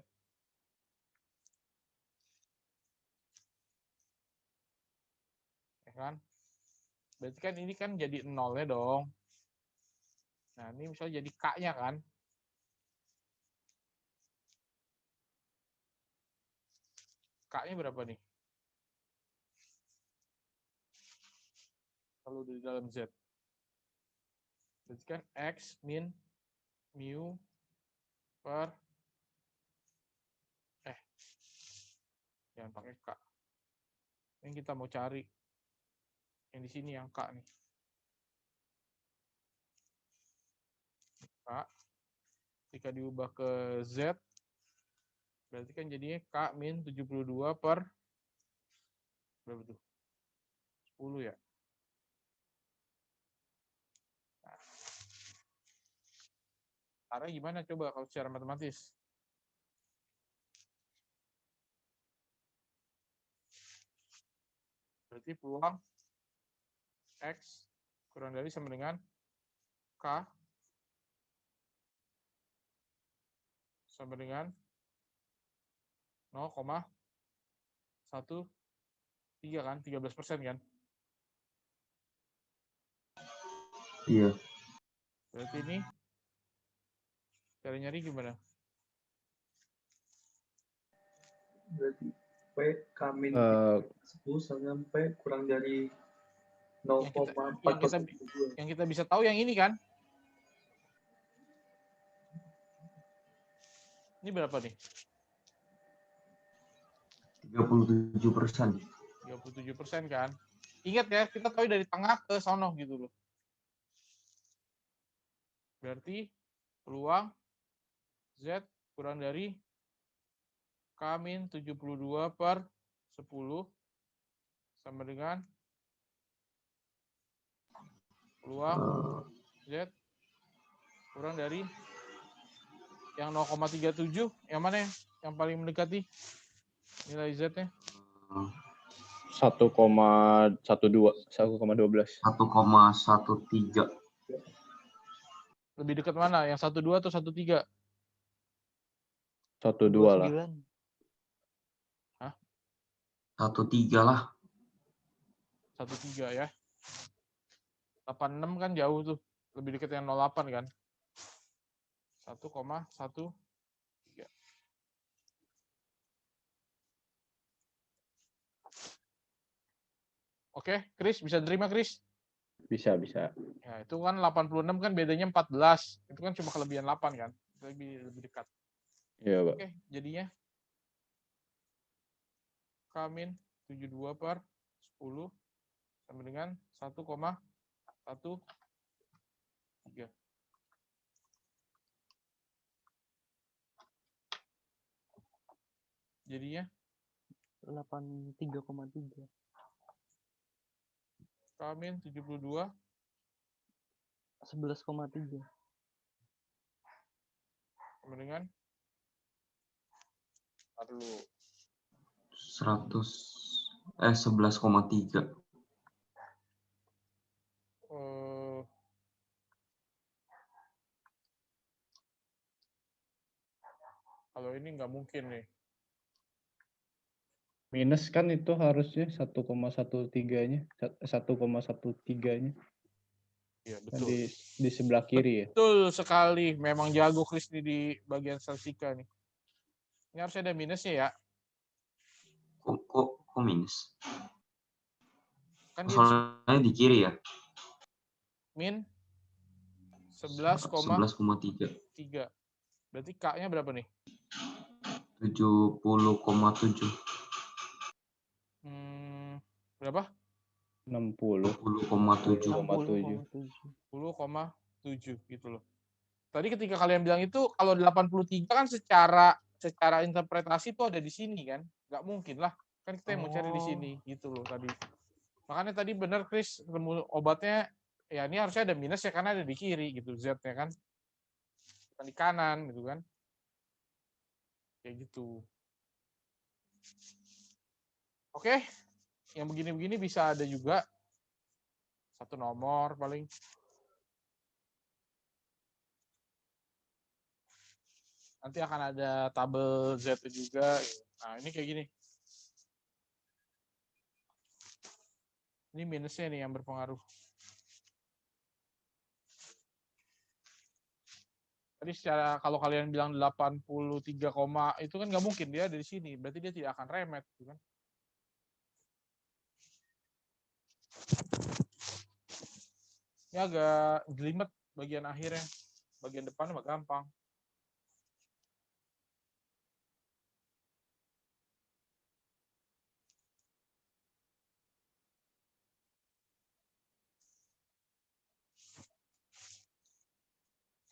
ya kan? Berarti kan ini kan jadi nolnya dong. Nah, ini misalnya jadi K-nya kan. K-nya berapa nih? Kalau di dalam Z. Berarti kan X min mu per jangan pakai K. Yang kita mau cari. Yang di sini yang K nih. K. Ketika diubah ke Z, berarti kan jadinya K min 72 per berapa tuh? 10 ya. Nah. Caranya gimana coba kalau secara matematis? Berarti peluang X kurang dari sama dengan K sama dengan 0,13 kan, 13% kan? Iya. Berarti ini cara nyari gimana? Berarti P K-min 10 sampai kurang dari 0,4. Yang kita bisa tahu yang ini kan? Ini berapa nih? 37%. 37% kan? Ingat ya, kita tahu dari tengah ke sono gitu loh. Berarti peluang Z kurang dari K min 72 per 10 sama dengan peluang Z kurang dari yang 0,37, yang mana yang paling mendekati nilai Z-nya? 1,12. 1,13. Lebih dekat mana? Yang 12 atau 13? 12 lah. Hah? 13 lah. 13 ya. 86 kan jauh tuh. Lebih dekat yang 08 kan. 1,13. Oke, Chris, bisa terima, Chris? Bisa. Ya, itu kan 86 kan bedanya 14. Itu kan cuma kelebihan 8 kan. Lebih dekat. Iya, Pak. Oke, jadinya K min 72 per 10 sama dengan 1,13. Jadinya 83,3. K min 72 11,3. sama dengan 11,3. Kalau ini nggak mungkin nih. Minus kan itu harusnya 1,13-nya. 1,13-nya. Iya, Kan betul. di sebelah kiri ya. Betul sekali. Memang jago Chris nih di bagian statistika nih. Ini harusnya ada minusnya ya. Kok minus? Kan dia Soalnya di kiri ya. min 11,3. 11,3. Berarti K-nya berapa nih? 70,7. Berapa? 60. 60,7. 10,7 gitu loh. Tadi ketika kalian bilang itu kalau 83 kan secara interpretasi itu ada di sini kan? Nggak mungkin lah. Kan kita yang mau cari di sini gitu loh tadi. Makanya tadi benar Chris, obatnya ya ini harusnya ada minus ya karena ada di kiri gitu Z-nya kan. Bukan di kanan gitu kan. Kayak gitu. Oke. Yang begini-begini bisa ada juga satu nomor paling. Nanti akan ada tabel Z juga. Nah, ini kayak gini. Ini minusnya nih yang berpengaruh. Tadi secara kalau kalian bilang 83, itu kan nggak mungkin dia ada di sini. Berarti dia tidak akan remet. Gitu kan? Ini agak jelimet bagian akhirnya. Bagian depan mah gampang.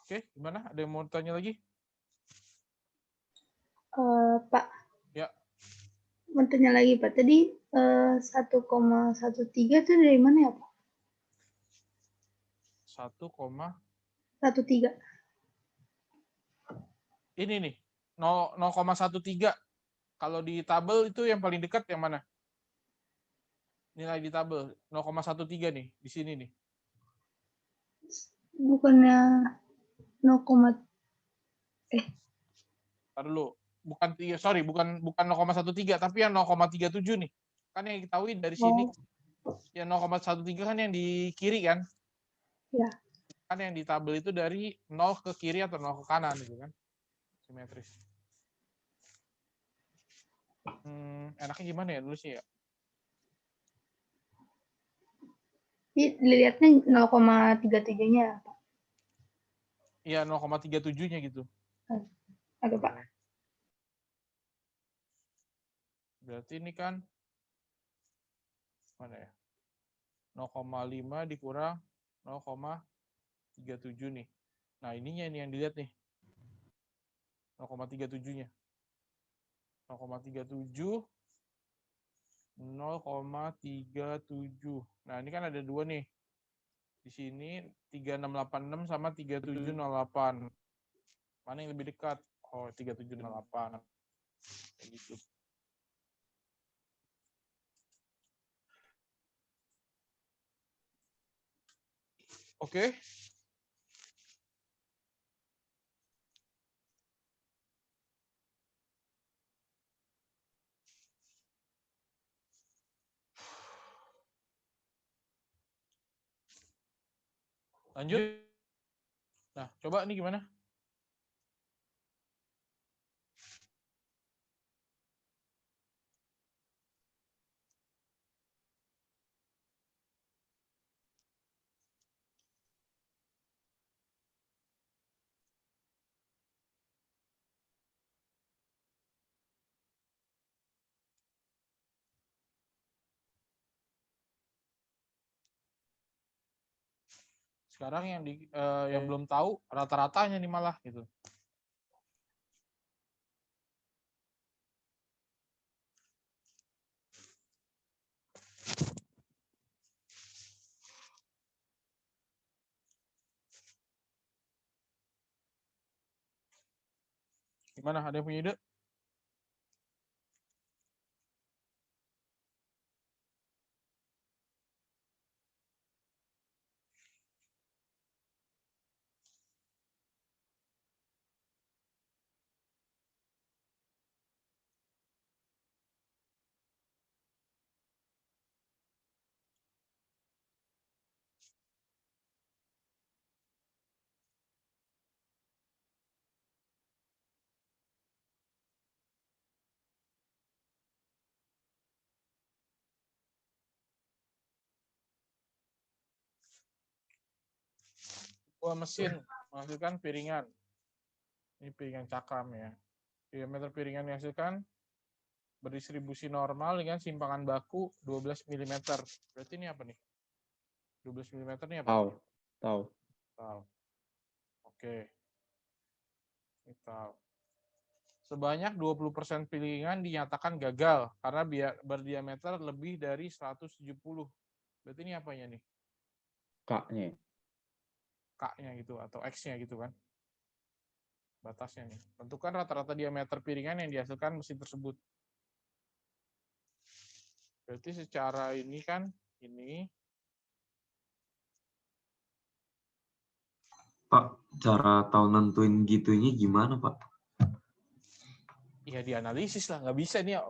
Oke, gimana? Ada yang mau tanya lagi? Pak, Ya. mau tanya lagi Pak. Tadi 1,13 itu dari mana ya Pak? 1,13. Ini nih, 0,13. Kalau di tabel itu yang paling dekat yang mana? Nilai di tabel 0,13 nih, di sini nih. Bukannya 0, Taruh dulu. Bukan 0,13 tapi yang 0,37 nih. Kan yang diketahui dari sini yang 0,13 kan yang di kiri kan? Ya. Kan yang di tabel itu dari 0 ke kiri atau 0 ke kanan gitu kan. Simetris. Enaknya gimana ya dulu sih ya? Dilihatnya 0,37-nya Pak. Iya, 0,37-nya gitu. Ada Pak. Berarti ini kan mana ya? 0,5 dikurang 0,37 nih. Nah, ininya ini yang dilihat nih. 0,37-nya. 0,37 0,37. Nah, ini kan ada dua nih. Di sini 3686 sama 3708. Mana yang lebih dekat? Oh, 3708. Kayak gitu. Oke. Lanjut. Nah, coba ini gimana? Sekarang yang belum tahu rata-ratanya nih malah gitu. Gimana? Ada yang punya ide? Sebuah mesin menghasilkan piringan. Ini piringan cakram ya. Diameter piringan yang dihasilkan berdistribusi normal dengan simpangan baku 12 mm. Berarti ini apa nih? 12 mm ini apa? Tahu. Oke. Ini tahu. Sebanyak 20% piringan dinyatakan gagal karena berdiameter lebih dari 170. Berarti ini apanya nih? K-nya. K-nya gitu atau X-nya gitu kan. Batasnya nih. Tentukan rata-rata diameter piringan yang dihasilkan mesin tersebut. Berarti secara ini kan ini. Pak, cara tahu nentuin gitunya gimana, Pak? Ya dianalisis lah, nggak bisa nih.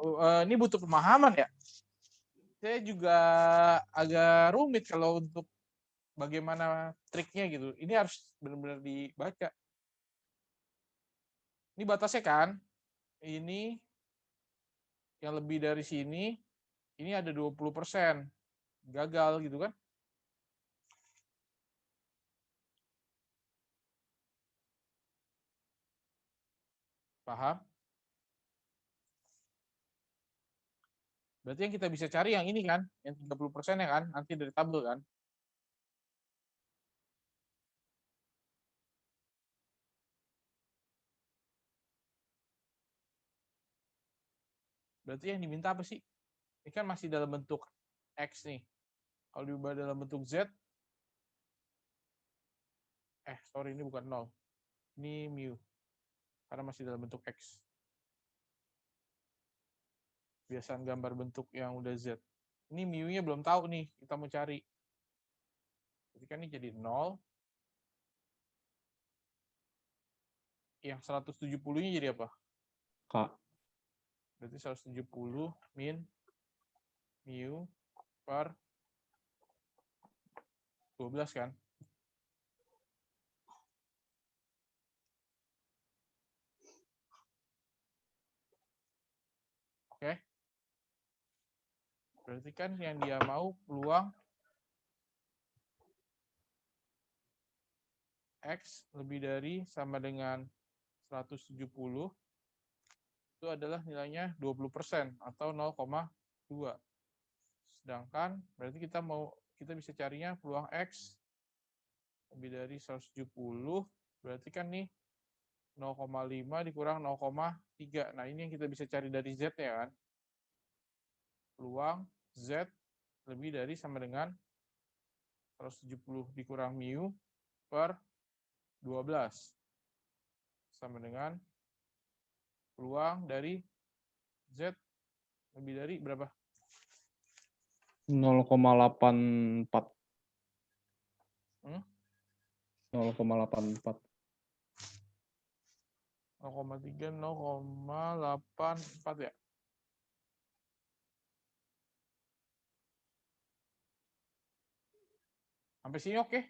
Ini butuh pemahaman ya. Saya juga agak rumit kalau untuk bagaimana triknya gitu. Ini harus benar-benar dibaca. Ini batasnya kan. Ini yang lebih dari sini, ini ada 20%. Gagal gitu kan. Paham? Berarti yang kita bisa cari yang ini kan, yang 30% ya kan, nanti dari tabel kan. Berarti yang diminta apa sih? Ini kan masih dalam bentuk X nih. Kalau diubah dalam bentuk Z, sorry ini bukan 0. Ini mu. Karena masih dalam bentuk X. Biasaan gambar bentuk yang udah Z. Ini mu-nya belum tahu nih, kita mau cari. Jadi kan ini jadi 0. Yang 170-nya jadi apa? K. Berarti 170 min mu per 12 kan? Oke. Berarti kan yang dia mau peluang X lebih dari sama dengan 170 itu adalah nilainya 20% atau 0,2. Sedangkan berarti kita bisa carinya peluang X lebih dari 170, berarti kan nih 0,5 dikurang 0,3. Nah, ini yang kita bisa cari dari Z ya kan. Peluang Z lebih dari sama dengan 170 dikurang mu per 12. Sama dengan peluang dari Z lebih dari berapa? 0,84. 0,84. 0,3, 0,84 ya? Sampai sini oke.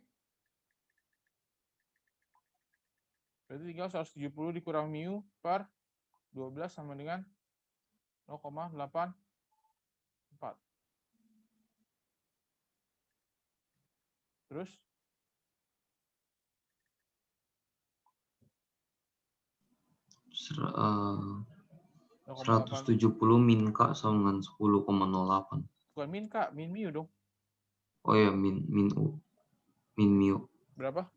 Berarti tinggal 170 dikurang mu per 12 sama dengan 0,84. Terus? Uh, 0,8. 170 min K sama dengan 10,08. Bukan min K, min mu dong. Oh ya, min mu. Berapa?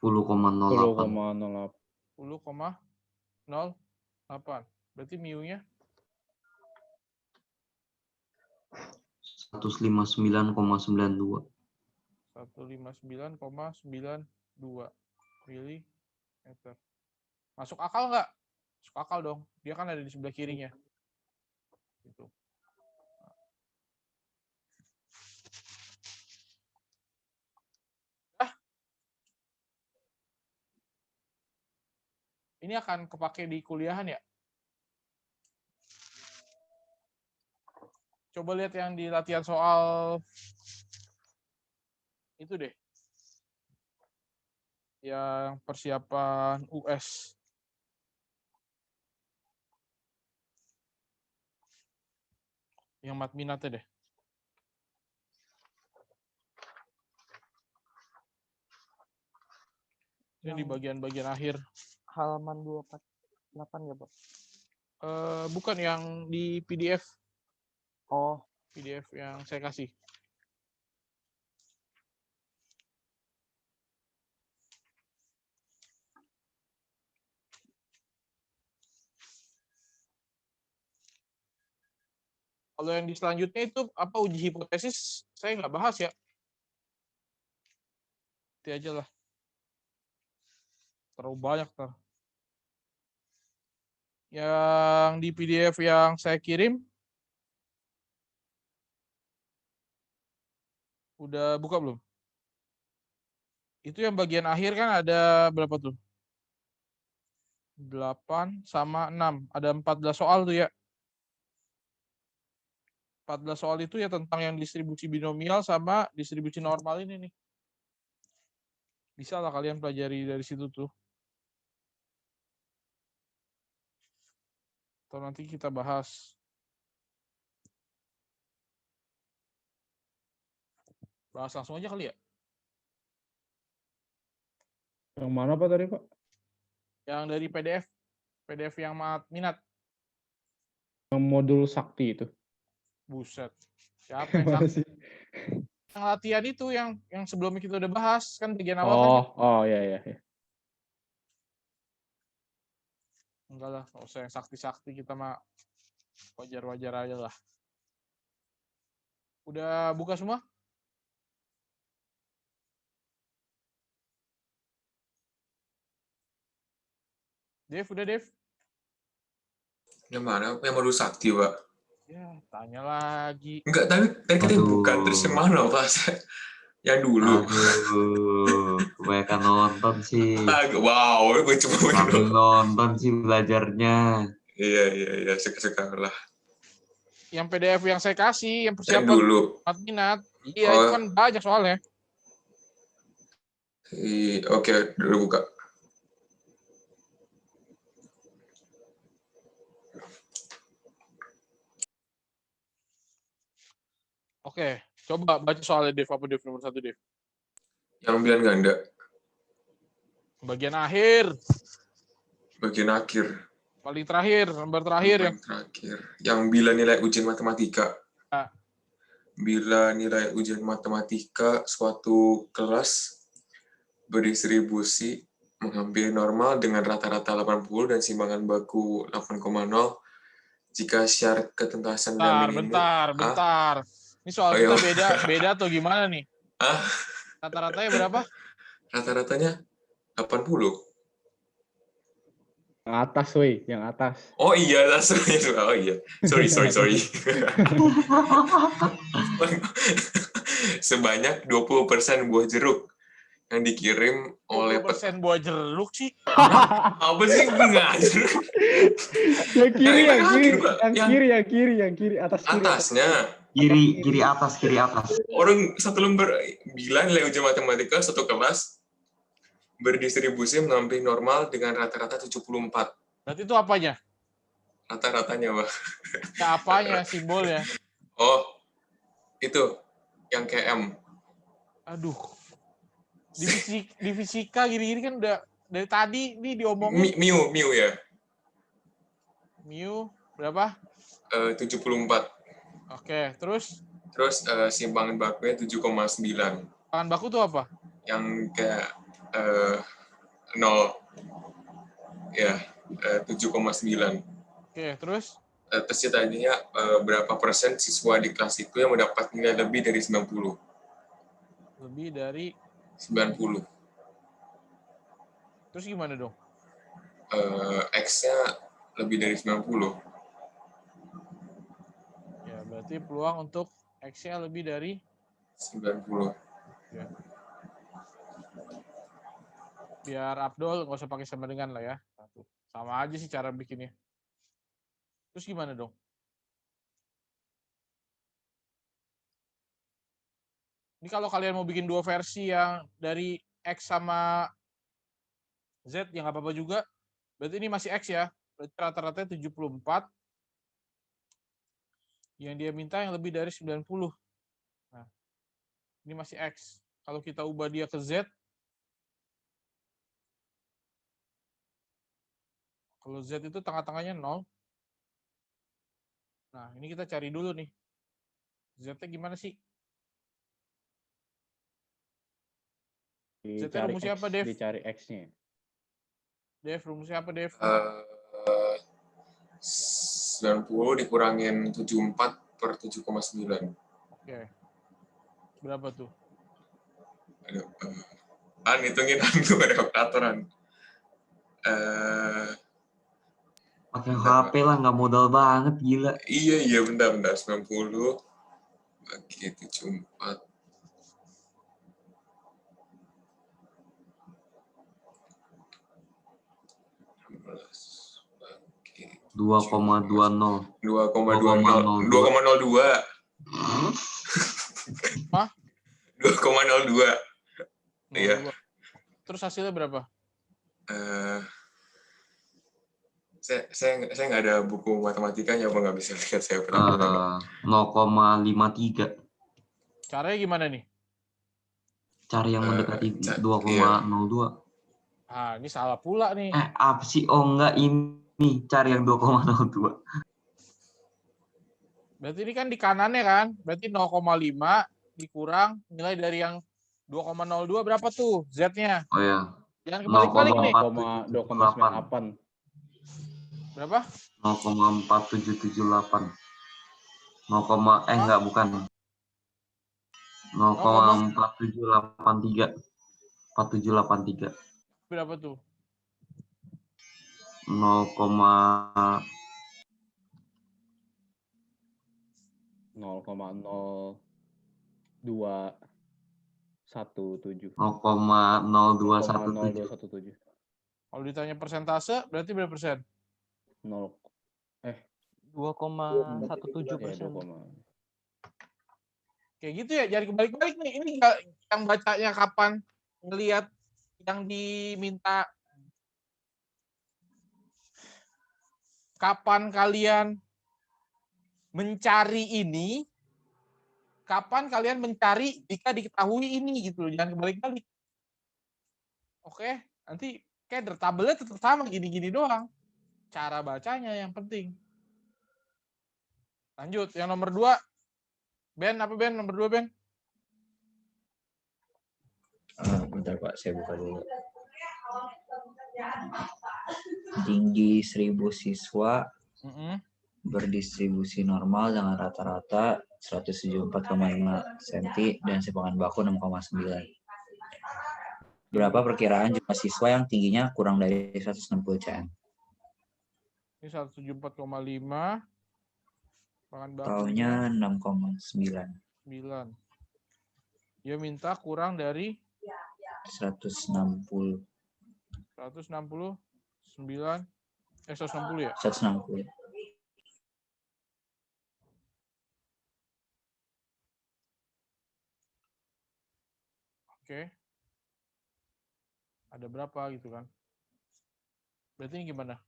10,08. 10,08. Berarti mu-nya 159,92. 159,92 milimeter. Masuk akal nggak? Masuk akal dong. Dia kan ada di sebelah kirinya. Gitu. Ini akan kepake di kuliahan ya? Coba lihat yang di latihan soal itu deh. Yang persiapan US. Yang mat minatnya deh. Ini di bagian-bagian akhir. Halaman 248 ya, Pak? Bukan yang di PDF. Oh. PDF yang saya kasih. Kalau yang di selanjutnya itu apa uji hipotesis, saya nggak bahas ya. Itu aja lah. Terlalu banyak ter. Yang di PDF yang saya kirim, udah buka belum? Itu yang bagian akhir kan ada berapa tuh? 8 sama 6. Ada 14 soal tuh ya. 14 soal itu ya tentang yang distribusi binomial sama distribusi normal ini nih. Bisa lah kalian pelajari dari situ tuh. Atau nanti kita bahas. Bahas langsung aja kali ya. Yang mana Pak tadi Pak? Yang dari PDF. PDF yang minat. Yang modul sakti itu. Buset. Siapa yang sakti? Yang latihan itu yang sebelumnya kita udah bahas kan bagian awal kan. Oh ya. Enggak lah, nggak usah yang sakti-sakti, kita mah wajar-wajar aja lah. Udah buka semua? Dev, udah Dev? Yang mana? Yang modul sakti, Pak? Ya, tanya lagi. Enggak, tapi tadi kita bukan. Terus yang mana, Pak? Yang dulu. Aduh, kebanyakan nonton sih. Wow, gue cuma Sambil nonton sih belajarnya. Iya, suka-suka lah. Yang PDF yang saya kasih, yang persiapan dulu. minat. Iya, itu kan banyak soalnya. Oke, udah buka. Oke, coba baca soalnya Dev, apa Dev nomor 1 Dev? Yang bilan ganda. Bagian akhir. Bagian akhir. Paling terakhir, lembar terakhir yang terakhir. Yang bila nilai ujian matematika. Nah. Bila nilai ujian matematika suatu kelas berdistribusi menghampiri normal dengan rata-rata 80 dan simbangan baku 8,0 jika syarat ketuntasan dan minimum. Bentar. Ini soal kita beda atau gimana nih? Rata-ratanya berapa? Rata-ratanya 80. Yang atas, woi, yang atas. Oh iya, oh iya. Sorry. Sebanyak 20% buah jeruk yang dikirim oleh 20% buah jeruk sih. Apa sih ngajar? Yang kiri, atas kiri. Atasnya. Kiri atas. Orang satu lembar bilang nilai ujian matematika satu kelas berdistribusi menghampiri normal dengan rata-rata 74. Berarti itu apanya? Rata-ratanya, Pak. Ya, apanya simbolnya? Oh, itu yang KM. Aduh. Di fisika gini-gini kan udah dari tadi nih diomongin. Mu ya. Mu berapa? 74. Oke, terus? Terus simpangan bakunya 7,9. Simpangan baku tuh apa? Yang kayak 0 ya 7,9. Oke, terus? Terus tadinya berapa persen siswa di kelas itu yang mendapat nilai lebih dari 90? Lebih dari 90. Terus gimana dong? X-nya lebih dari 90. Ya, berarti peluang untuk X-nya lebih dari 90. Ya. Biar Abdul nggak usah pakai sama dengan lah ya. Sama aja sih cara bikinnya. Terus gimana dong? Ini kalau kalian mau bikin dua versi yang dari X sama Z, yang nggak apa-apa juga. Berarti ini masih X ya. Berarti rata-ratanya 74. Yang dia minta yang lebih dari 90. Nah, ini masih X. Kalau kita ubah dia ke Z, Kalau Z itu tengah-tengahnya 0. Nah, ini kita cari dulu nih. Z-nya gimana sih? Z-nya Dicari rumusnya X, apa, Dev? dicari X-nya. Dev, rumusnya apa, Dev? 90 dikurangin 74 per 7,9. Oke. Berapa tuh? Aduh, hitungin tuh ada kalkulatoran. Pakai HP lah, nggak modal banget, gila. Iya, bentar. 90 bagi 74. 2,20. 2,02. Hah? 2,02. Iya. Terus hasilnya berapa? Saya nggak ada buku matematikanya, apa nggak bisa lihat saya pernah. 0,53. Caranya gimana nih? Cari yang mendekati 2,02. Ah, ini salah pula nih. Apa sih? Oh enggak, ini cari yang 2,02. Berarti ini kan di kanannya kan? Berarti 0,5 dikurang nilai dari yang 2,02 berapa tuh Z-nya? Oh ya. Jangan kebalik-balik nih. 2,98. Berapa? 0,4778. Enggak, bukan. 0,4783. 4783. Berapa tuh? 0,0217. 0,0217. Kalau ditanya persentase, berarti berapa persen? 2,17%. Kayak gitu ya, jangan kebalik-balik nih. Ini nggak yang bacanya kapan ngelihat yang diminta. Kapan kalian mencari ini? Kapan kalian mencari jika diketahui ini gitu loh. Jangan kebalik-balik. Oke, nanti kayak tabelnya tetap sama gini-gini doang. Cara bacanya yang penting. Lanjut, yang nomor 2. Ben, apa Ben? Nomor 2, Ben? Bentar Pak, saya buka dulu. Tinggi 1000 siswa berdistribusi normal dengan rata-rata 174,5 cm dan sepangan baku 6,9. Berapa perkiraan jumlah siswa yang tingginya kurang dari 160 cm? Ini 174,5. Tahunnya 6,9. 9. Dia minta kurang dari 160. 160 ya? 160. Oke. Ada berapa gitu kan? Berarti ini gimana?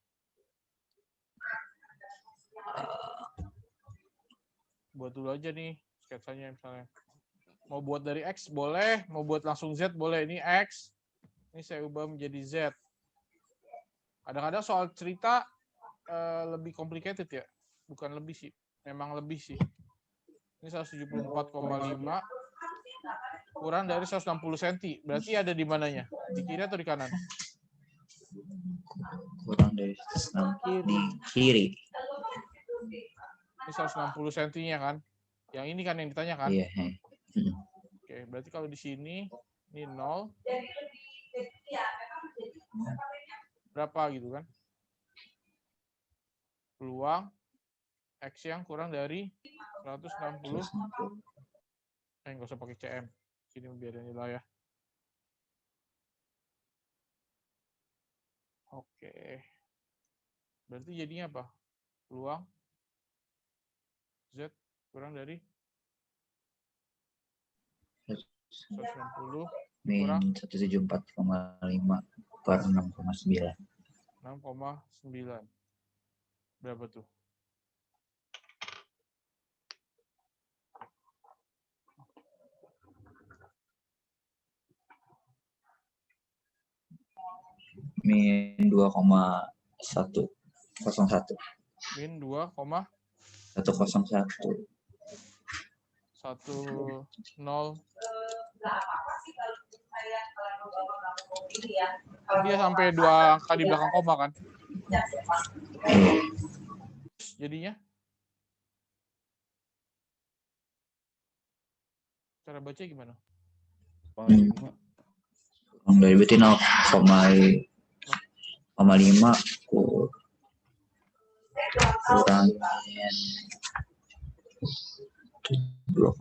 Buat dulu aja nih sketsanya misalnya. Mau buat dari X boleh, mau buat langsung Z boleh. Ini X, ini saya ubah menjadi Z. Kadang-kadang soal cerita lebih complicated ya. Bukan lebih sih, memang lebih sih. Ini 174,5 kurang dari 160 cm. Berarti ada di mananya? Di kiri atau di kanan? Kurang dari 160 di kiri. Ini 160 cm-nya kan? Yang ini kan yang ditanya kan? Iya. Oke, berarti kalau di sini ini 0. Berapa gitu kan? Peluang X yang kurang dari 160. Nggak usah pakai CM. Sini biar nilai ya. Oke. Berarti jadinya apa? Peluang Z kurang dari 160 kurang 174,5 per 6,9. 6,9. Berapa tuh? Min 2,5 101. Min 2,101. 101. Dia sampai 2 angka di belakang koma kan? Jadinya? Cara baca gimana? Kurang dari berarti 0,5 kurangin 2,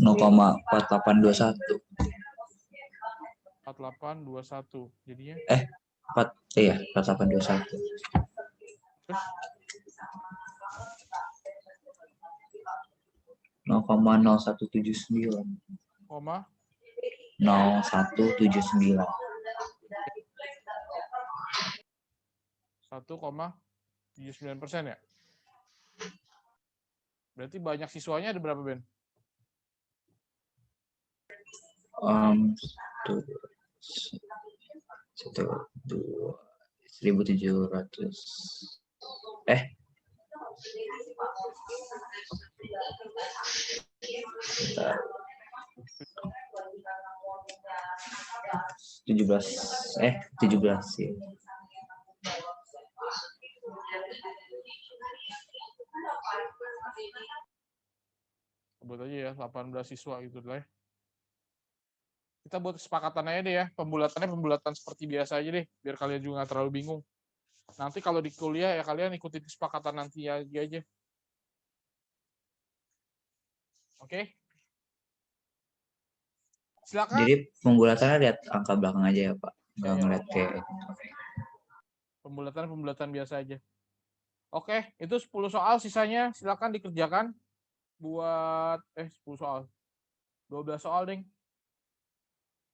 0,4821. 4821. Jadinya? 4821. Terus? 0,0179. 0179. 1,79% ya? Berarti banyak siswanya ada berapa, Ben? 1.700. Bentar. 17 ya. Sebut aja ya, 18 siswa gitu lah ya. Kita buat kesepakatan aja deh ya, pembulatannya pembulatan seperti biasa aja deh, biar kalian juga nggak terlalu bingung. Nanti kalau di kuliah ya kalian ikutin kesepakatan nanti aja. Oke? Silakan. Jadi pembulatannya lihat angka belakang aja ya Pak, nggak ngeliat kayak. Pembulatan biasa aja. Oke, itu 10 soal, sisanya silakan dikerjakan. Buat 10 soal. 12 soal, Deng.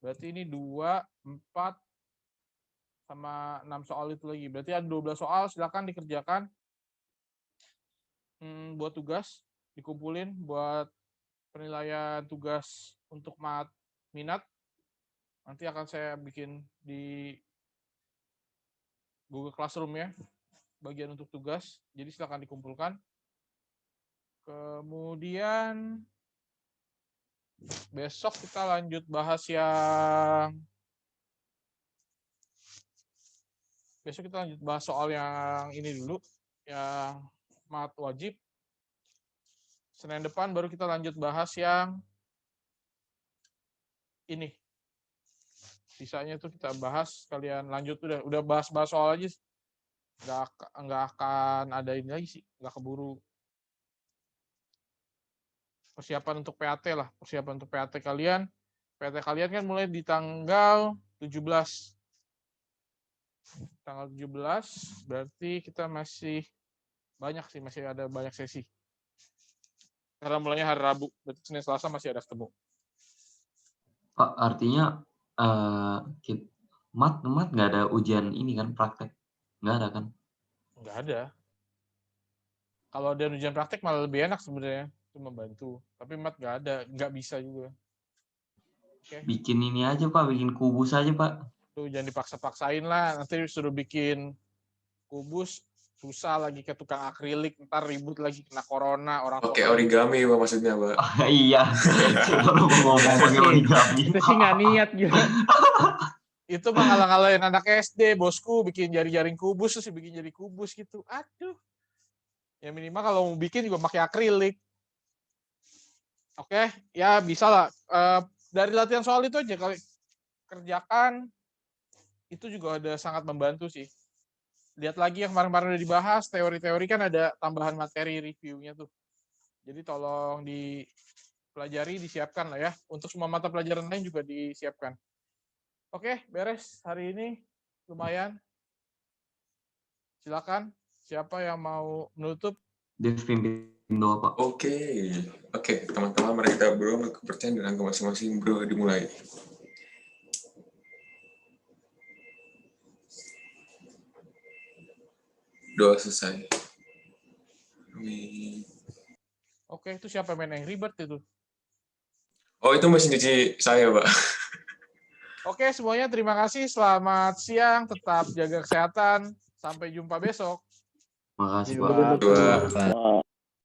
Berarti ini 2, 4, sama 6 soal itu lagi. Berarti ada 12 soal, silakan dikerjakan. Buat tugas, dikumpulin buat penilaian tugas untuk minat. Nanti akan saya bikin di Google Classroom ya, bagian untuk tugas. Jadi silakan dikumpulkan. Kemudian besok kita lanjut bahas yang soal yang ini dulu, yang mat wajib. Senin depan baru kita lanjut bahas yang ini. Sisanya itu kita bahas, kalian lanjut udah bahas soal aja. Nggak akan ada ini lagi sih, nggak keburu. Persiapan untuk PAT lah, persiapan untuk PAT kalian. PAT kalian kan mulai di tanggal 17. Tanggal 17, berarti kita masih ada banyak sesi. Karena mulainya hari Rabu, berarti Senin Selasa masih ada ketemu. Pak, artinya mat nggak ada ujian ini kan, praktek? Nggak ada kan? Nggak ada. Kalau ada ujian praktek malah lebih enak sebenarnya. Itu membantu. Tapi mat nggak ada, nggak bisa juga. Okay. Bikin ini aja Pak, bikin kubus aja Pak. Tuh jangan dipaksa-paksain lah, nanti suruh bikin kubus susah lagi ke tukang akrilik, ntar ribut lagi kena corona orang. Oke, origami Pak maksudnya Pak. Iya. Kalau ngomong pakai origami. Itu sih nggak niat gitu. Itu mengalah-ngalahin anak SD, bosku bikin jari-jaring kubus terus bikin jadi kubus gitu. Aduh. Ya minimal kalau mau bikin juga pakai akrilik. Oke, ya bisa lah. Dari latihan soal itu aja kalau kerjakan itu juga ada sangat membantu sih. Lihat lagi yang kemarin-kemarin udah dibahas, teori-teori kan ada tambahan materi reviewnya tuh. Jadi tolong dipelajari, disiapkan lah ya. Untuk semua mata pelajaran lain juga disiapkan. Oke, beres hari ini. Lumayan. Silakan. Siapa yang mau menutup? Pimpin doa Pak. Oke, teman-teman mari kita berdoa kepercayaan dan angka masing-masing bro dimulai. Doa selesai. Amin. Oke, itu siapa main Angry Bird itu? Oh, itu mesin cuci saya, Pak. Oke, semuanya terima kasih. Selamat siang, tetap jaga kesehatan. Sampai jumpa besok. Makasih, Iya, Pak. Pak. Pak.